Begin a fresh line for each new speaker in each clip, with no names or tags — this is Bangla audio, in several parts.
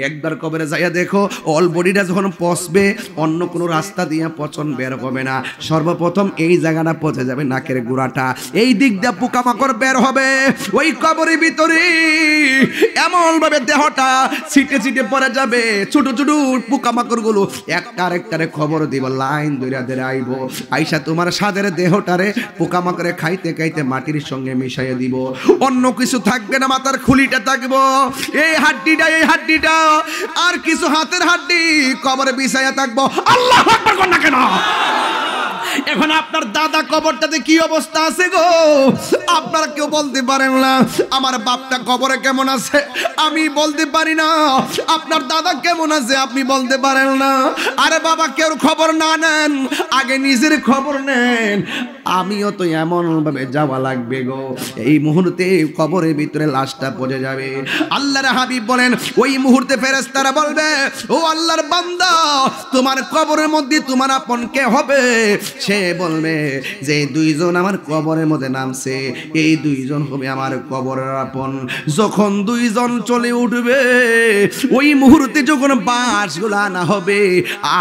একবার কবরে যাইয়া দেখো অল বডিটা যখন পচবে অন্য কোনো রাস্তা দিয়ে পচন বের হবে না, সর্বপ্রথম এই জায়গাটা পচে যাবে নাকের গোড়াটা, এই দিক দিয়ে পোকামাকড় বের হবে। ওই কবরের ভিতরে এমন ভাবে দেহটা ছিটে ছিটে পড়ে যাবে, ছোট ছোট পোকামাকড় গুলো একটা আরেকটারে খবর দিব, লাইন ধরে ধরে আইব, আইসা তোমার সাদের দেহটারে পোকামাকড়ে খাইতে খাইতে মাটির সঙ্গে মিশাইয়া দিব। অন্য কিছু থাকবে না, মাথার খুলিটা থাকবো, এই হাড্ডিটা আর কিছু হাতের হাড্ডি কবরে বিছাইয়া থাকবো। আল্লাহু আকবার কোন না কেন? এখন আপনার দাদা কবরটাতে কি অবস্থা আছে গো, আপনারা কেউ বলতে পারেন না। আমার বাপটা কবরে কেমন আছে আমি বলতে পারি না, আপনার দাদা কেমন আছে আপনি বলতে পারেন না। আরে বাবা, কেউ খবর না নেন, আগে নিজের খবর নেন। আমিও তো এমন ভাবে যাওয়া লাগবে গো, এই মুহূর্তে কবরের ভিতরে লাশটা পড়ে যাবে। আল্লাহর হাবিব বলেন, ওই মুহূর্তে ফেরেশতারা বলবে, ও আল্লাহর বান্দা, তোমার কবরের মধ্যে তোমার আপন কে হবে? সে বলবে যে দুইজন আমার কবরের মধ্যে নামছে, এই দুইজন হবে আমার কবরের আপন। যখন দুইজন চলে উঠবে, ওই মুহূর্তে যখন বাঁশগুলো আনা হবে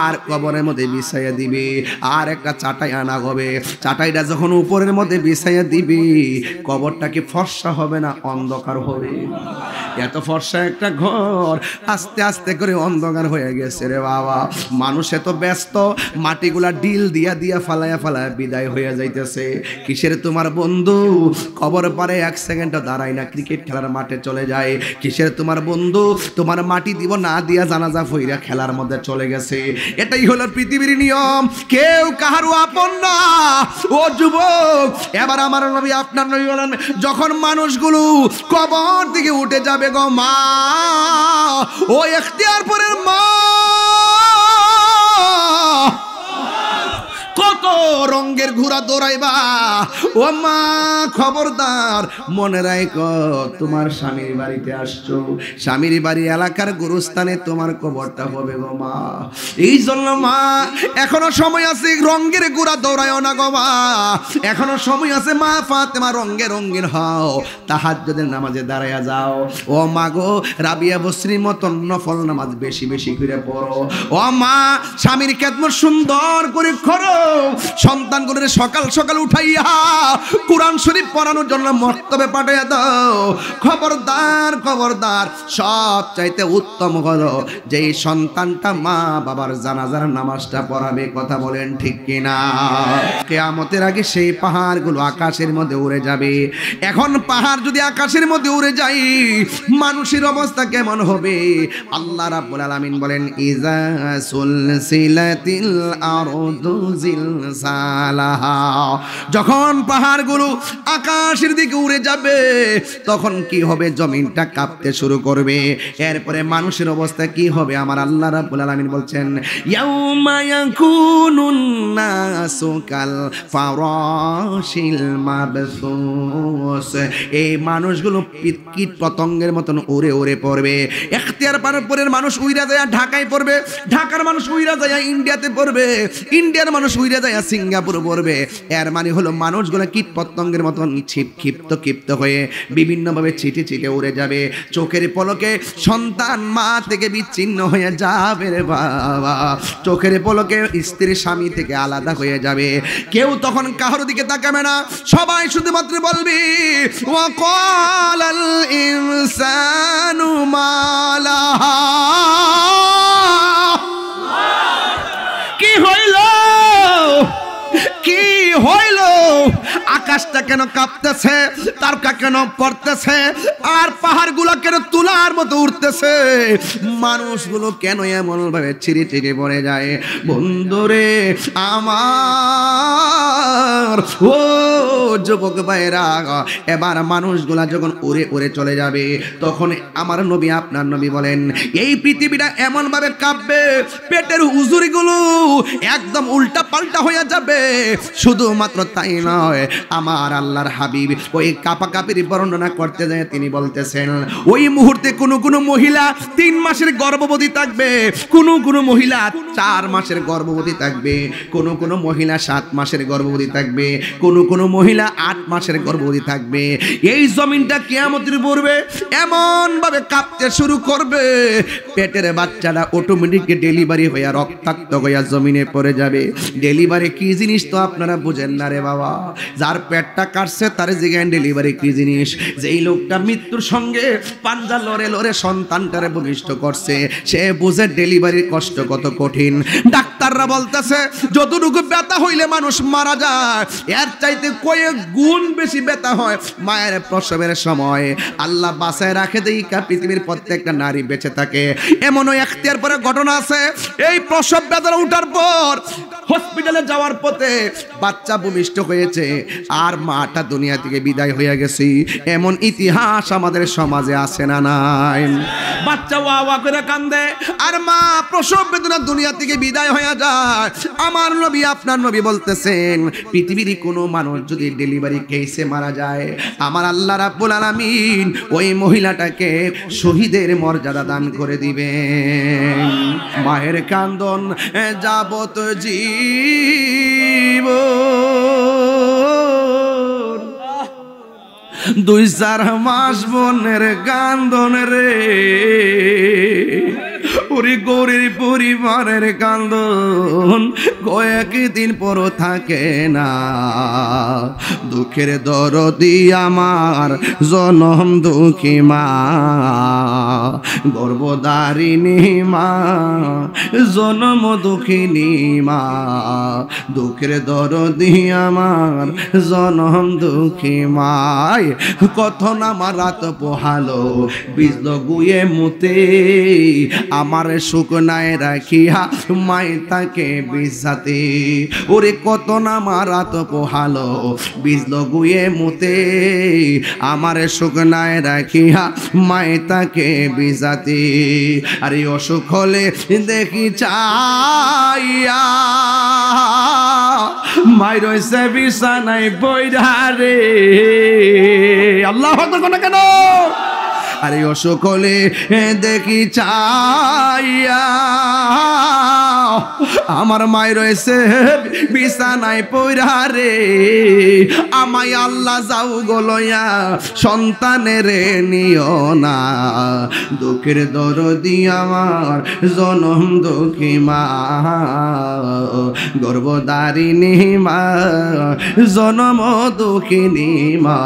আর কবরের মধ্যে বিছাইয়া দিবে, আর একটা চাটাই আনা হবে, চাটাইটা যখন উপরের মধ্যে বিছাইয়া দিবে, কবরটা কি ফর্সা হবে না অন্ধকার হবে? এত ফর্সা একটা ঘর আস্তে আস্তে করে অন্ধকার হয়ে গেছে রে বাবা। মানুষ এত ব্যস্ত, মাটিগুলা ডিল দিয়া দিয়া ফালায়া ফালায়া বিদায় হয়ে যাইতেছে। কিসের তোমার বন্ধু কবর পারে এক সেকেন্ডও দাঁড়ায় না, ক্রিকেট খেলার মাঠে চলে যায়। কিসের তোমার বন্ধু তোমার মাটি দিব না দিয়া জানাজা ফইরা খেলার মধ্যে চলে গেছে। এটাই হলো পৃথিবীর নিয়ম, কেউ কাহারও আপন না। ও যুবক, এবার আমার নবী আপনার নবী বলেন, যখন মানুষগুলো কবর থেকে উঠে যাবে গো মা, ও ইখতিয়ারপুরের মা, কত রঙের ঘোড়া দৌড়াইবা ও মা, খবরদার মনে রাখো তোমার স্বামীর বাড়িতে আসছো, স্বামীর বাড়ি এলাকার গুরুস্থানে তোমার কবরটা হবে গো মা। এই জন্য মা, এখনো সময় আছে, রঙের ঘোড়া দৌড়ায়ও না গো মা, এখনো সময় আছে। মা ফাতেমা রঙে রঙিন হও, তাহাজ্জুদের নামাজে দাঁড়ায়া যাও। ও মা গো, রাবিয়া বসরির মতন নফল নামাজ বেশি বেশি করে পড়ো। ও মা, স্বামীর খেদমত সুন্দর করে করো, সন্তানগুলোর সকাল সকাল উঠাইয়া কুরআন শরীফ পড়ানোর জন্য মক্তবে পাঠিয়ে দাও। খবরদার খবরদার, সব চাইতে উত্তম হলো যে সন্তানটা মা বাবার জানাজার নামাজটা পড়াবে। কথা বলেন ঠিক কিনা? কিয়ামতের আগে সেই পাহাড়গুলো আকাশের মধ্যে উড়ে যাবে। এখন পাহাড় যদি আকাশের মধ্যে উড়ে যায়, মানুষের অবস্থা কেমন হবে? আল্লাহ রাব্বুল আলামিন বলেন, ইজা সুলসিলাতিল আরদু জিলসালাহা, যখন পাহাড়গুলো আকাশের দিকে উড়ে যাবে তখন কি হবে? জমিনটা কাঁপতে শুরু করবে। এরপরে মানুষের অবস্থা কি হবে? আমার আল্লাহ রাব্বুল আলামিন বলছেন, ইয়াউমা ইয়াকুনুন নাসু কাল ফারাশিল মাবসুস, এই মানুষগুলো কীট পতঙ্গের মতন উড়ে উড়ে পড়বে। ইখতিয়ারপুরের মানুষ উইরা যায় ঢাকায় পড়বে, ঢাকার মানুষ উইরা যায় ইন্ডিয়াতে পড়বে, ইন্ডিয়ার মানুষ উইরা যায় সিঙ্গাপুর পড়বে। এর মানে হলো মানুষগুলো কীট পতঙ্গের মতন ক্ষিপ্ত হয়ে বিভিন্নভাবে ছিটে ছিটে উড়ে যাবে। চোখের পলকে সন্তান মা থেকে বিচ্ছিন্ন হয়ে যাবে রে বাবা, চোখের পলকে স্ত্রী স্বামী থেকে আলাদা হয়ে যাবে। কেউ তখন কারোর দিকে তাকাবে না, সবাই শুধুমাত্র বলবি ওয়া ক্বালাল ইনসানু মা লাহা, কি হইল কি হইল? আকাশটা কেন কাঁপতেছে, তারকা কেন পড়তেছে, আর পাহাড়গুলো কেন তুলার মতো উঠতেছে, মানুষগুলো কেন এমন ভাবে ছিঁড়ে ছিঁড়ে পড়ে যায়? বন্ধুরে আমার, ও যুবক ভাইরা, এবার মানুষগুলা যখন উড়ে উড়ে চলে যাবে তখন আমার নবী আপনার নবী বলেন, এই পৃথিবীটা এমন ভাবে কাঁপবে, পেটের হুজুরিগুলো একদম উল্টা পাল্টা হয়ে যাবে। শুধুমাত্র তাই নয়, আমার আমার আল্লাহর হাবিব ওই কাপাকাপির বর্ণনা করতে যায় তিনি বলতেছেন ওই মুহূর্তে কোনো মহিলা 3 মাসের গর্ভবতী থাকবে, কোনো মহিলা 4 মাসের গর্ভবতী থাকবে, কোনো মহিলা 7 মাসের গর্ভবতী থাকবে, কোনো মহিলা 8 মাসের গর্ভবতী থাকবে। এই জমিনটা কিয়ামতের পূর্বে এমন ভাবে কাঁপতে শুরু করবে, পেটের বাচ্চাটা অটোমেটিক ডেলিভারি হয়ে রক্তাক্ত হয়ে জমিনে পড়ে যাবে। ডেলিভারি কি জিনিস তো আপনারা বুঝেন না রে বাবা। যার পেটটা কাটছে তার জিজ্ঞাসা ডেলিভারি কি জিনিস। যেই লোকটা মৃত্যুর সঙ্গে পাঞ্জা লড়ে সন্তানটারে ভূমিষ্ঠ করছে সে বুঝে ডেলিভারির কষ্ট কত কঠিন। ডাক্তাররা বলতেছে যতটুকু ব্যথা হইলে মানুষ মারা যায় এর চাইতে কয়েক গুণ বেশি ব্যথা হয় মায়ের প্রসবের সময়। আল্লাহ বাঁচায় রাখে দেইকা পৃথিবীর প্রত্যেকটা নারী বেঁচে থাকে। এমনও এখতিয়ার পরে ঘটনা আছে, এই প্রসব ব্যথা উঠার পর হসপিটালে যাওয়ার পথে বাচ্চা ভূমিষ্ঠ হয়েছে আর মাটা দুনিয়া থেকে বিদায় হয়ে গেছে। এমন ইতিহাস আমাদের সমাজে আছে না নাই? বাচ্চা ওয়া করে কান্দে আর মা প্রসব বেদনা দুনিয়া থেকে বিদায় হয়ে যায়। আমার নবী আপনার নবী বলতেছেন পৃথিবীর কোনো মানুষ যদি ডেলিভারি কেসে মারা যায় আমার আল্লাহ রাব্বুল আলামিন ওই মহিলাটাকে শহীদের মর্যাদা দান করে দিবেন। মায়ের কান্দন যাবত জীব 2-4 মাস বোনের কান্দন রে, ওরে গৌরীর পরিবারের কান্দন কয়েকদিন পর থাকে না। দুঃখের দরদি আমার জনম দুঃখী মা, গর্ভধারিণী মা, জনম দুঃখিনী মা। দুঃখের দরদি আমার জনম দুঃখী মায়, কত না মারাত পোহালো বিজল গুয়ে মুতে, আমার শুকনায় রাখিয়া মাই তাকে বিছাতে। ওরে কত না মারাত পোহালো বিজল গুয়ে মুতে, আমার শুকনায় রাখিয়া মাই তাকে বিছাতে। আরে অসুখ হলে দেখি চাইয়া মাই রয়েছে বিছানায় বইরা রে। আল্লাহ কেন? আরে অসুখ হলে দেখি চাইয়া আমার মাই রয়েছে বিছানায় পইরা রে। আমায় আল্লাহ যাও গলয়া সন্তানের নিও না। দুঃখের দরদি আমার জনম দুঃখী মা, গর্ভধারিণী মা, জনম দুঃখিনী মা।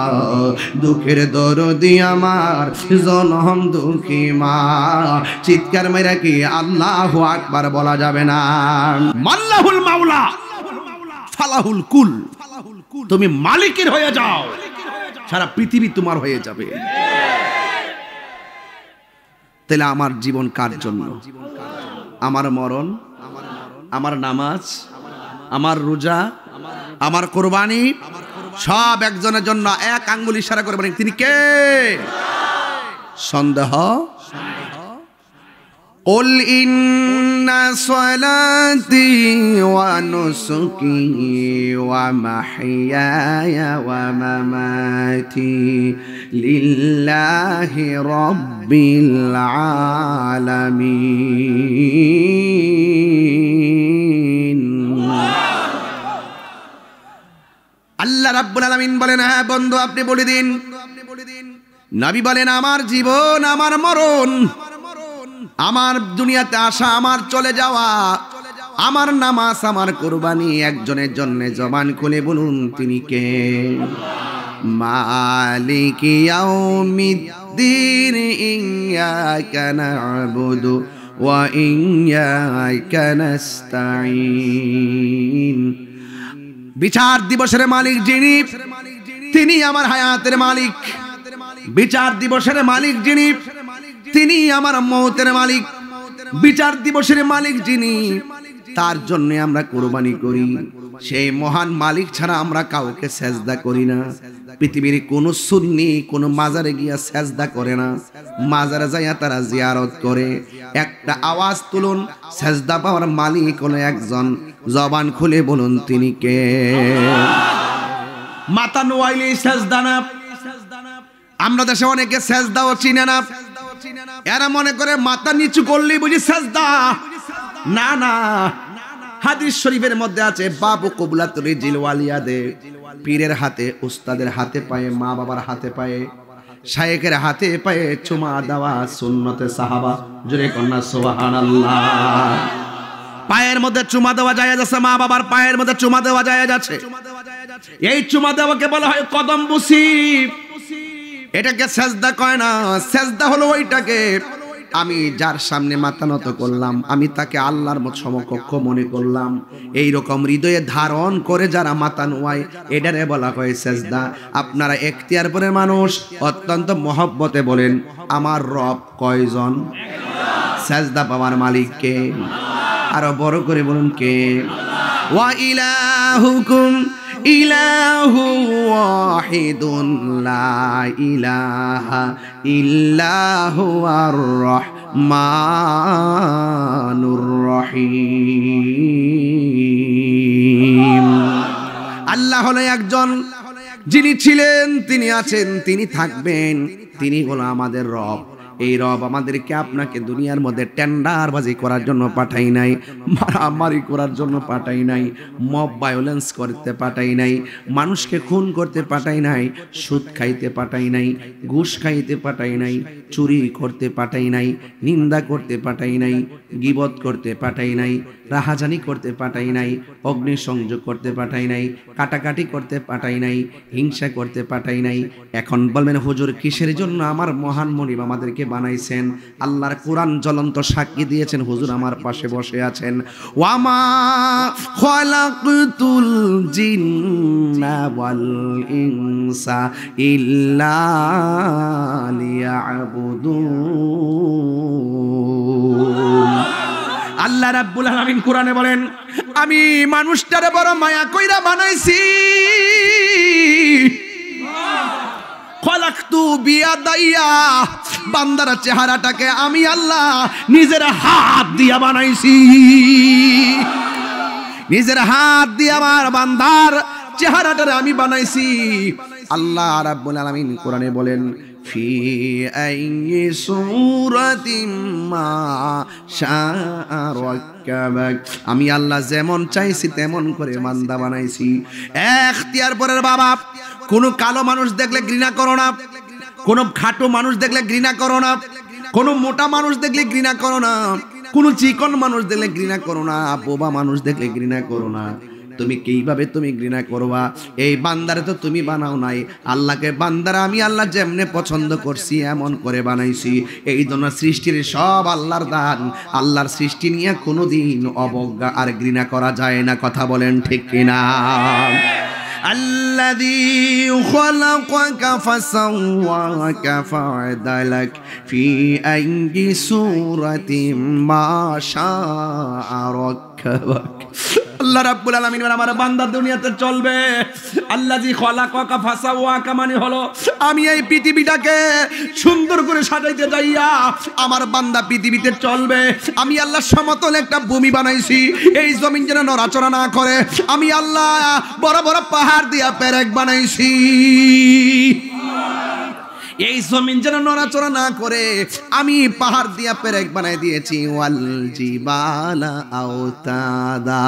দুঃখের দরদি আমার জনম দুঃখী মা। চিৎকার মেরে কি আল্লাহু আকবার বলা যাবে না? মাল্লাহুল মাওলা ফালাহুল কুল। তুমি মালিকের হয়ে যাও, সারা পৃথিবী তোমার হয়ে যাবে। তাহলে আমার জীবন কার জন্য? আমার মরণ, আমার নামাজ, আমার রোজা, আমার কোরবানি সব একজনের জন্য। এক আঙ্গুল ইশারা করে বলেন তিনি কে? সন্দেহ? قل إن صلاتي ونسكي ومحياي ومماتي لله رب العالمين। আল্লাহ রাব্বুল আলামিন বলেন হ্যাঁ বন্ধু আপনি বলে দিন। নবী বলেন আমার জীবন, আমার মরণ, আমার দুনিয়াতে আসা, আমার চলে যাওয়া, আমার নামাজ, আমার কুরবানি একজনের জন্য। জবান খুলে বলুন তিনি কে? মালিক ইয়াউমিদ্দিন ইয়্যাকা না'বুদু ওয়া ইয়্যাকা নাস্তাঈন। বিচার দিবসের মালিক যিনি, তিনি আমার হায়াতের মালিক। বিচার দিবসের মালিক যিনি, তিনি আমার মওতের মালিক। বিচার দিবসের মালিক যিনি, তার জন্য আমরা কুরবানি করি। সেই মহান মালিক ছাড়া আমরা কাউকে সেজদা করি না। পৃথিবীর কোন সুন্নি কোন মাজারে গিয়া সেজদা করে না, মাজারে যাইয়া তারা জিয়ারত করে। একটা আওয়াজ তুলুন, সেজদা পাওয়ার মালিক হলো একজন। জবান খুলে বলুন তিনি কে? মাথা নোয়াইলে সেজদা না। আমরা দেশে অনেকে সেজদাও চিনে না, এরা মনে করে মাথা নিচু করলেই বুঝি সেজদা। না না, হাদিস শরীফের মধ্যে আছে বাবু কুবলাতুল রিজিল ওয়ালিয়াদে, পীরের হাতে, উস্তাদের হাতে পায়ে, মা বাবার হাতে পায়ে, শায়েখের হাতে পায়ে চুমা দেওয়া সুন্নতে সাহাবা। জোরে কন্যা সুবহানাল্লাহ। পায়ের মধ্যে চুমা দেওয়া যায় আছে, মা বাবার পায়ের মধ্যে চুমা দেওয়া যায় আছে। এই চুমা দেওয়াকে বলা হয় কদম বুসি। এটাকে সেজদা কয় না। সেজদা হলো ওইটাকে আমি যার সামনে মাথা নত করলাম, আমি তাকে আল্লাহর মত সমকক্ষ মনে করলাম। এই রকম হৃদয়ে ধারণ করে যারা মাথা নোয়ায়, এটারে বলা হয় সেজদা। আপনারা এখতিয়ার করে মানুষ অত্যন্ত মহব্বতে বলেন, আমার রব কয়জন? সেজদা পাওয়ার মালিক কে? আরো বড় করে বলুন কে? ওয়া ইলাহুকুম ইলাহু ওয়াহিদুন লা ইলাহা ইল্লাহু আর রহমানুর রহিম। আল্লাহ হলো একজন, যিনি ছিলেন, তিনি আছেন, তিনি থাকবেন, তিনি হলো আমাদের রব। এই রব আমাদেরকে আপনাকে দুনিয়ার মধ্যে টেন্ডারবাজি করার জন্য পাঠাই নাই, মারামারি করার জন্য পাঠাই নাই, মব ভায়োলেন্স করতে পাঠাই নাই, মানুষকে খুন করতে পাঠাই নাই, সুদ খাইতে পাঠাই নাই, ঘুষ খাইতে পাঠাই নাই, চুরি করতে পাঠাই নাই, নিন্দা করতে পাঠাই নাই, গীবত করতে পাঠাই নাই, রাহাজানি করতে পাঠাই নাই, অগ্নিসংযোগ করতে পাঠাই নাই, কাটাকাটি করতে পাঠাই নাই, হিংসা করতে পাঠাই নাই। এখন বলবেন হুজুর কিসের জন্য আমার মহান মনিব আমাদেরকে বানাইছেন? আল্লাহর কোরআন জ্বলন্ত সাক্ষী দিয়েছেন, হুজুর আমার পাশে বসে আছেন। ওয়ামা খালাকতুল জিন্না ওয়াল ইনসা ইল্লা লিয়াবুদুন। আল্লাহ রাব্বুল আলামিন কোরআনে বলেন, আমি মানুষটারে বড় মায়া কইরা বানাইছি। খলাকতু বিয়াদাইয়া, বান্দার চেহারাটাকে আমি আল্লাহ নিজের হাত দিয়া বানাইছি। নিজের হাত দিয়ে আমার বান্দার চেহারাটারে আমি বানাইছি। আল্লাহ রাব্বুল আলামিন কোরআনে বলেন, ফি আইয়ি সূরাতিন মা শাআ রাক্কাবাক, আমি আল্লাহ যেমন চাইছি তেমন করে বান্দা বানাইছি। এখতিয়ার পরের বাবা, কোন কালো মানুষ দেখলে ঘৃণা করো না, কোন খাটো মানুষ দেখলে ঘৃণা করো না, কোন মোটা মানুষ দেখলে ঘৃণা করো না, কোন চিকন মানুষ দেখলে ঘৃণা করো না, বোবা মানুষ দেখলে ঘৃণা করো না। তুমি কিভাবে তুমি ঘৃণা করবা? এই বান্দারে তো তুমি বানাও নাই। আল্লাহকে বান্দারা আমি আল্লাহ যেমনে পছন্দ করছি এমন করে বানাইছি। এই জন্য সৃষ্টির সব আল্লাহর দান। আল্লাহর সৃষ্টি নিয়ে কোনোদিন অবজ্ঞা আর ঘৃণা করা যায় না। কথা বলেন ঠিক কিনা? الذي خلقك فسواك فعدلك في أي سورة ما شاء ركبك। আল্লাহ রাব্বুল আলামিন আমার বান্দা দুনিয়াতে চলবে। আল্লাযী খালাকাকা ফাসাওয়াকা মানে হলো আমি এই পৃথিবীটাকে সুন্দর করে সাজাইতে যাইয়া আমার বান্দা পৃথিবীতে চলবে। আমি আল্লাহ সমতল একটা ভূমি বানাইছি, এই জমিন যেন নড়াচড়া না করে। আমি আল্লাহ বড় বড় পাহাড় দিয়া পেরেক বানাইছি, এই জমিন যেন নড়াচড়া না করে আমি পাহাড় দিয়া পেরেক বানাই দিয়েছি। ওয়াল জিবালা আওতাদা,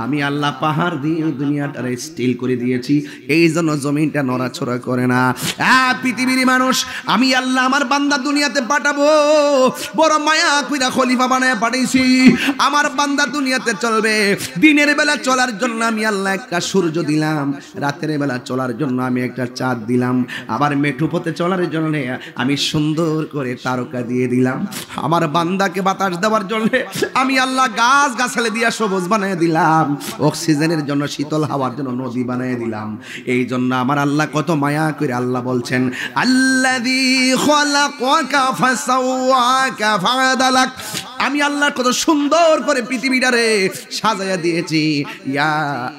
আমি আল্লাহ পাহাড় দিয়ে দুনিয়াটারে স্টিল করে দিয়েছি, এই জন্য জমিনটা নড়াচড়া করে না। পৃথিবীর মানুষ আমি আল্লাহ আমার বান্দা দুনিয়াতে পাঠাবো, বড় মায়া কইরা খলিফা বানায় পাঠাইছি। আমার বান্দা দুনিয়াতে চলবে। দিনের বেলা চলার জন্য আমি আল্লাহ একটা সূর্য দিলাম, রাতের বেলা চলার জন্য আমি একটা চাঁদ দিলাম, আবার মেঠু পথে চলার জন্য আমি সুন্দর করে তারকা দিয়ে দিলাম। আমার বান্দাকে বাতাস দেওয়ার জন্য আমি আল্লাহ গাছ গাছালি দিয়া সবুজ বানিয়ে দিলাম, অক্সিজেনের জন্য শীতল হাওয়ার জন্য নদী বানিয়ে দিলাম। এই জন্য আমার আল্লাহ কত মায়া করে আল্লাহ বলছেন, আল্লাযী খালাকাকা ফাসাওয়াকা ফাআদালাক, আমি আল্লাহ কত সুন্দর করে পৃথিবীটারে সাজায়া দিয়েছি। ইয়া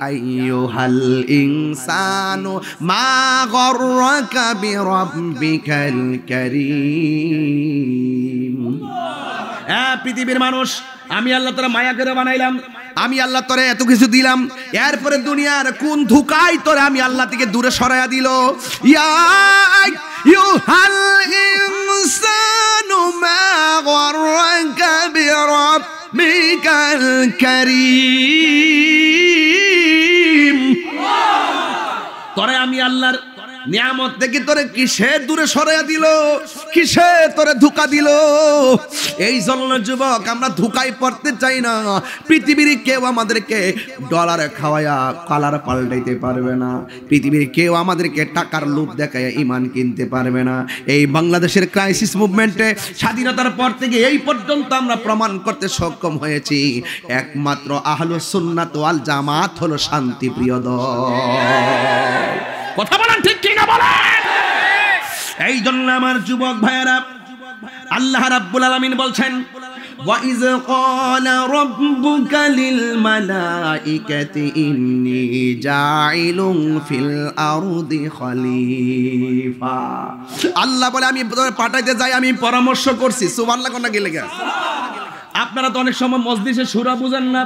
আইয়ুহাল ইনসানু মা গররাকা বিরাব্বিকাল কারীম। পৃথিবীর মানুষ আমি আল্লাহ তাআলা মায়া করে বানাইলাম। আমি আল্লাহ তোরে এত কিছু দিলাম, এরপরে দুনিয়ার কোন ধোঁকায় তোরে আমি আল্লাহ থেকে দূরে সরাইয়া দিল। ইয়া আইয়ুহাল ইনসানু মা গররাকা বিরাব্বিকাল কারীম। তোরে আমি আল্লাহর নিয়ামত থেকে তোরে কিসে দূরে সরাইয়া দিল, কিসে তোরে ধোঁকা দিল। এই জন্য যুবক আমরা ধোঁকায় পড়তে চাই না। পৃথিবীর কেউ আমাদেরকে ডলারে খাওয়ায়া কালার পাল্টাইতে পারবে না, পৃথিবীর কেউ আমাদেরকে টাকার লোভ দেখায় ঈমান কিনতে পারবে না। এই বাংলাদেশের ক্রাইসিস মুভমেন্টে স্বাধীনতার পর থেকে এই পর্যন্ত আমরা প্রমাণ করতে সক্ষম হয়েছি একমাত্র আহলুস সুন্নাত ওয়াল জামাত হলো শান্তিপ্রিয় দল। কথা বলেন ঠিক কি না বলেন? এই জন্য আমার যুবক ভাইয়েরা, আল্লাহ রাব্বুল আলামিন বলছেন ওয়া ইয ক্বালা রাব্বুকা লিল মালাইকাতি ইন্নী জাইলুন ফিল আরদি খলিফা। আল্লাহ বলে আমি পাঠাইতে যাই, আমি পরামর্শ করছি। সুবহানাল্লাহ কোন গেলে গা? আপনারা তো অনেক সময় মজলিসে সূরা বুঝেন না,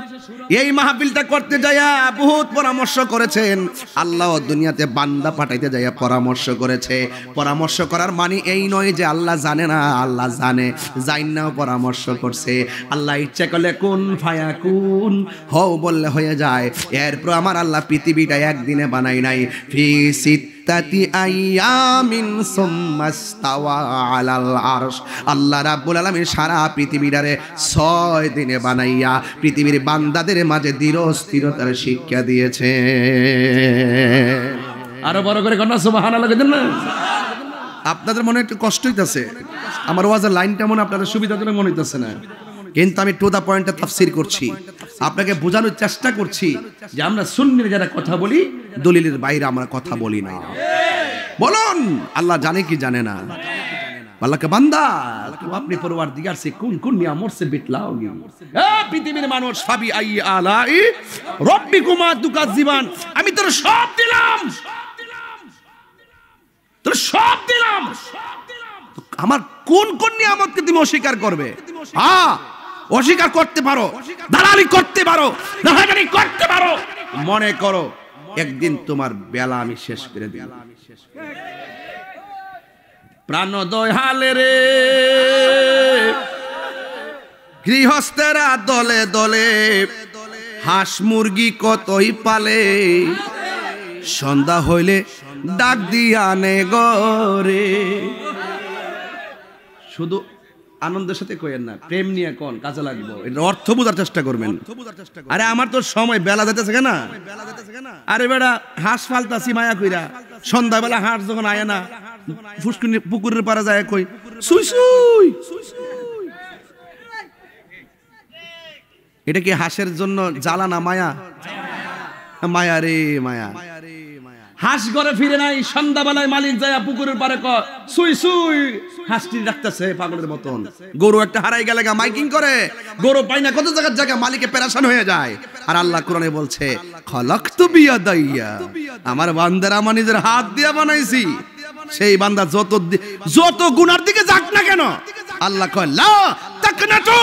এই মাহফিলটা করতে যায়া বহুত পরামর্শ করেছেন। আল্লাহ দুনিয়াতে বান্দা পাঠাইতে যায়া পরামর্শ করেছে। পরামর্শ করার মানে এই নয় যে আল্লাহ জানে না, আল্লাহ জানে, জাইন্নাও পরামর্শ করছে। আল্লাহ ইচ্ছা করলে কুন ফায়াকুন হও বললে হয়ে যায়। এরপর আমার আল্লাহ পৃথিবীটা একদিনে বানাই নাই, ফি সিত্তাতি আইয়ামিন সুম্মাস্তাওয়া আলাল আরশ। আল্লাহ রাব্বুল আলামিন সারা পৃথিবীটারে 6 দিনে বানাইয়া পৃথিবীর বান্দাদের মাঝে দৃঢ় স্থিরতার শিক্ষা দিয়েছে। আরো বড় করে কন্যা সুবহানাল্লাহ কইতেন না? আপনাদের মনে একটু কষ্ট হইতাছে, আমার ওয়াজের লাইনটা মনে আপনাদের সুবিধাজনক মনে হইতাছে না, কিন্তু আমি টু দা পয়েন্টে তাফসীর করছি, আপনাকে বোঝানোর চেষ্টা করছি যে আমরা সুন্নির যারা কথা বলি দলিলের বাইরে আমরা কথা বলি না। বলুন আল্লাহ জানে কি জানে না? আল্লাহ কে বান্দা তুম আপনি পরওয়ারদিগার সে কোন কোন নিয়ামত সে বিটলাओगी। এ পৃথিবীর মানুষ ফাবি আই আলাই রব্বিকুমা তুকাজ্জিবান। আমি তোর সব দিলাম, তোর সব দিলাম, আমার কোন কোন নিয়ামতকে তুমি অস্বীকার করবে? হ্যাঁ অস্বীকার করতে পারো, দালালি করতে পারো, রাহাজানি করতে পারো, মনে করো একদিন তোমার বেলা আমি শেষ করে দিব। প্রাণদয় হালে রে গৃহস্থেরা দলে দলে হাঁস মুরগি কতই পালে, সন্ধ্যা হইলে ডাক দিয়া নে গরে। শুধু আনন্দের সাথে কইেন না, প্রেম নিয়ে কোন কাজে লাগবো, এটা অর্থ বোঝার চেষ্টা করবেন। আরে আমার তো সময় বেলা যেতেছে না, আরে বেটা হাঁস ফালতাছি মায়া কইরা, সন্ধ্যাবেলা হাঁস যখন আয় না ফুসকুনি পুকুরের পাড়ে যায় কই সুই সুই। এটা কি হাঁসের জন্য জ্বালা না মায়া? মায়া রে মায়া। হাঁস ঘরে ফিরে নাই, সন্ধ্যাবেলায় মালিক যায় পুকুরের পাড়ে কয় সুই সুই, হাঁসটি রাখতেছে পাগলের মতন। গরু একটা হারাই গেলে মাইকিং করে, গরু পাই না কত জায়গার জায়গা, মালিকে পেরেশান হয়ে যায়। আর আল্লাহ কোরআনে বলছে খলাকতু বিয়াদাইয়া, আমার বান্দারা আমার নিজের হাত দিয়ে বানাইছি। সেই বান্দা যত গুনার দিকে যাক না কেন, আল্লাহ কয় লা তাকনাতু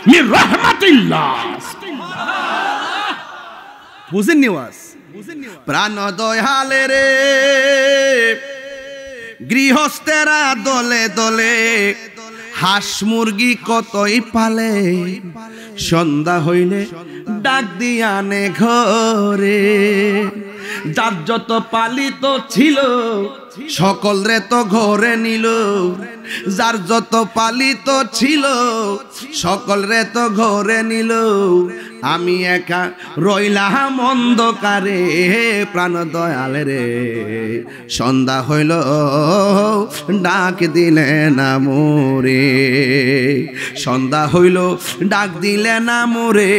মির রাহমাতিল্লাহ। বুঝেন নিওয়াজ? প্রাণদয় হালে রে গৃহস্থেরা দলে দলে হাঁস মুরগি কতই পালে, সন্ধ্যা হইলে ডাক দিয়া নে ঘরে। যার যত পালিত ছিল সকল রে তো ঘরে নিল, যার যত পালিত ছিল সকল রে তো ঘরে নিল। আমি একা রইলাম অন্ধকারে, প্রাণ দয়াল রে সন্ধ্যা হইল ডাক দিলে না মোরে, সন্ধ্যা হইল ডাক দিলে না মোরে,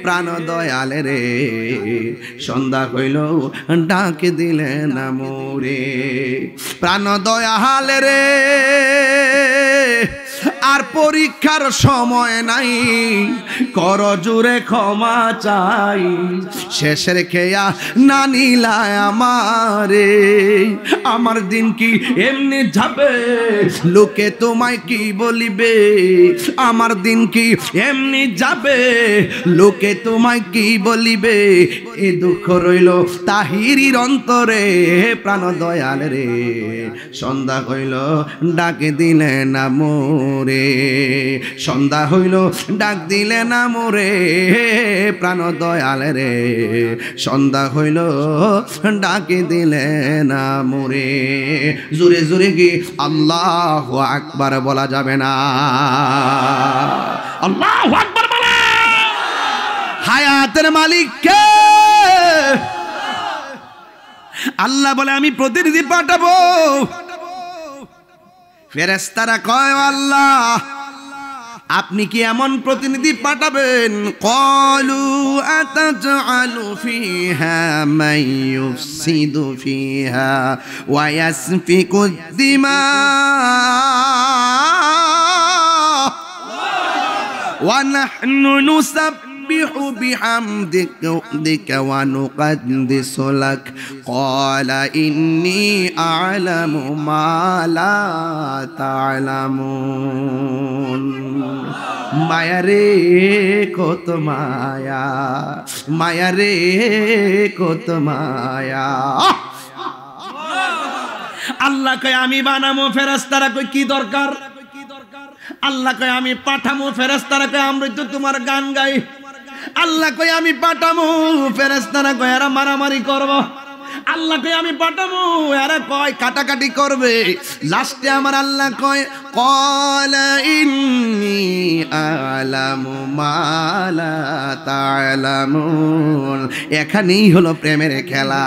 প্রাণ দয়াল রে সন্ধ্যা হইল ডাক দিলে না মোরে। প্রাণ দয়াল রে আর পরীক্ষার সময় নাই, কর জুড়ে ক্ষমা চাই। শেষের খেয়া না নিলায় আমারে, আমার দিন কি এমনি যাবে, লোকে তোমায় কি বলিবে। আমার দিন কি এমনি যাবে, লোকে তোমায় কি বলিবে। এ দুঃখ রইল তাহিরির অন্তরে, প্রাণ দয়াল রে সন্ধ্যা হইল ডাকে দিলে না মোরে, সন্ধ্যা হইল ডাক দিলে না মোরে, প্রাণ দয়াল রে সন্ধ্যা হইল ডাকে দিলে না মোরে। জোরে জোরে কি আল্লাহু আকবার বলা যাবে না? আল্লাহু আকবার বলে। হায়াতের মালিক কে? আল্লাহ বলে আমি প্রতিনিধি পাঠাবো। ফেরেশতারা কয় আল্লাহ আপনি কি এমন প্রতিনিধি পাঠাবেন? ক্বালু আতাজআলু ফিহা মান ইউফসিদু ফিহা ওয়া ইয়াসফিকুদ দিমা ওয়া নাহনু নুসাব্বিহু বিহামদিকা ওয়া নুকদ্দিসু লাক ক্বালা ইন্নী আ'লামু মা লা তা'লামুন। মায়া রে কত মায়া, মায়া রে কত মায়া। আল্লাহ কয় আমি বানামো, ফেরেশতারা কয় কি দরকার? আল্লাহ কয় আমি পাঠামো, ফেরেশতারা কয় আমরা তো তোমার গান গাই। আল্লাহ কয় আমি পাঠামো, ফেরেশতারা কয় এরা মারামারি করব। আল্লাহ কয় আমি পাঠামো, এরা কয় কাটাকাটি করবে। লাস্টে আমার আল্লাহ কয় ক্বালা ইন্নী আ'লামু মা লা তা'লামুন। এখানেই হলো প্রেমের খেলা।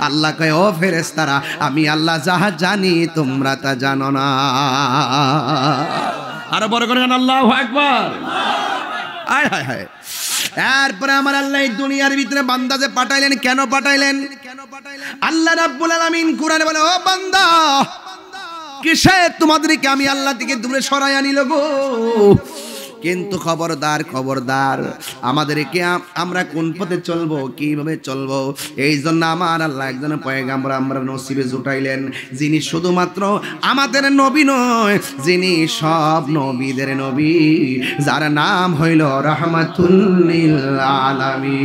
আল্লাহ কয় ও ফেরেশতারা আমি আল্লাহ যাহা জানি তোমরা তা জানো না। আরো বড় করে আল্লাহু আকবার। আয় হায় হায়। এরপরে আমার আল্লাহ এই দুনিয়ার ভিতরে বান্দা যে পাঠাইলেন, কেন পাঠাইলেন? আল্লাহ রাব্বুল আলামিন কুরআনে বলে ও বান্দা কিসে তোমাদেরকে আমি আল্লাহ থেকে দূরে সরাই আনিল গো। কিন্তু খবরদার খবরদার, আমাদেরকে আমরা কোন পথে চলবো, কিভাবে চলবো, এই জন্য আমার আল্লাহ একজন পয়গাম্বর আমরা নসিবে জুটাইলেন, যিনি শুধুমাত্র আমাদের নবী নয়, যিনি সব নবীদের নবী, যার নাম হইল রাহমাতুল লিল আলামিন।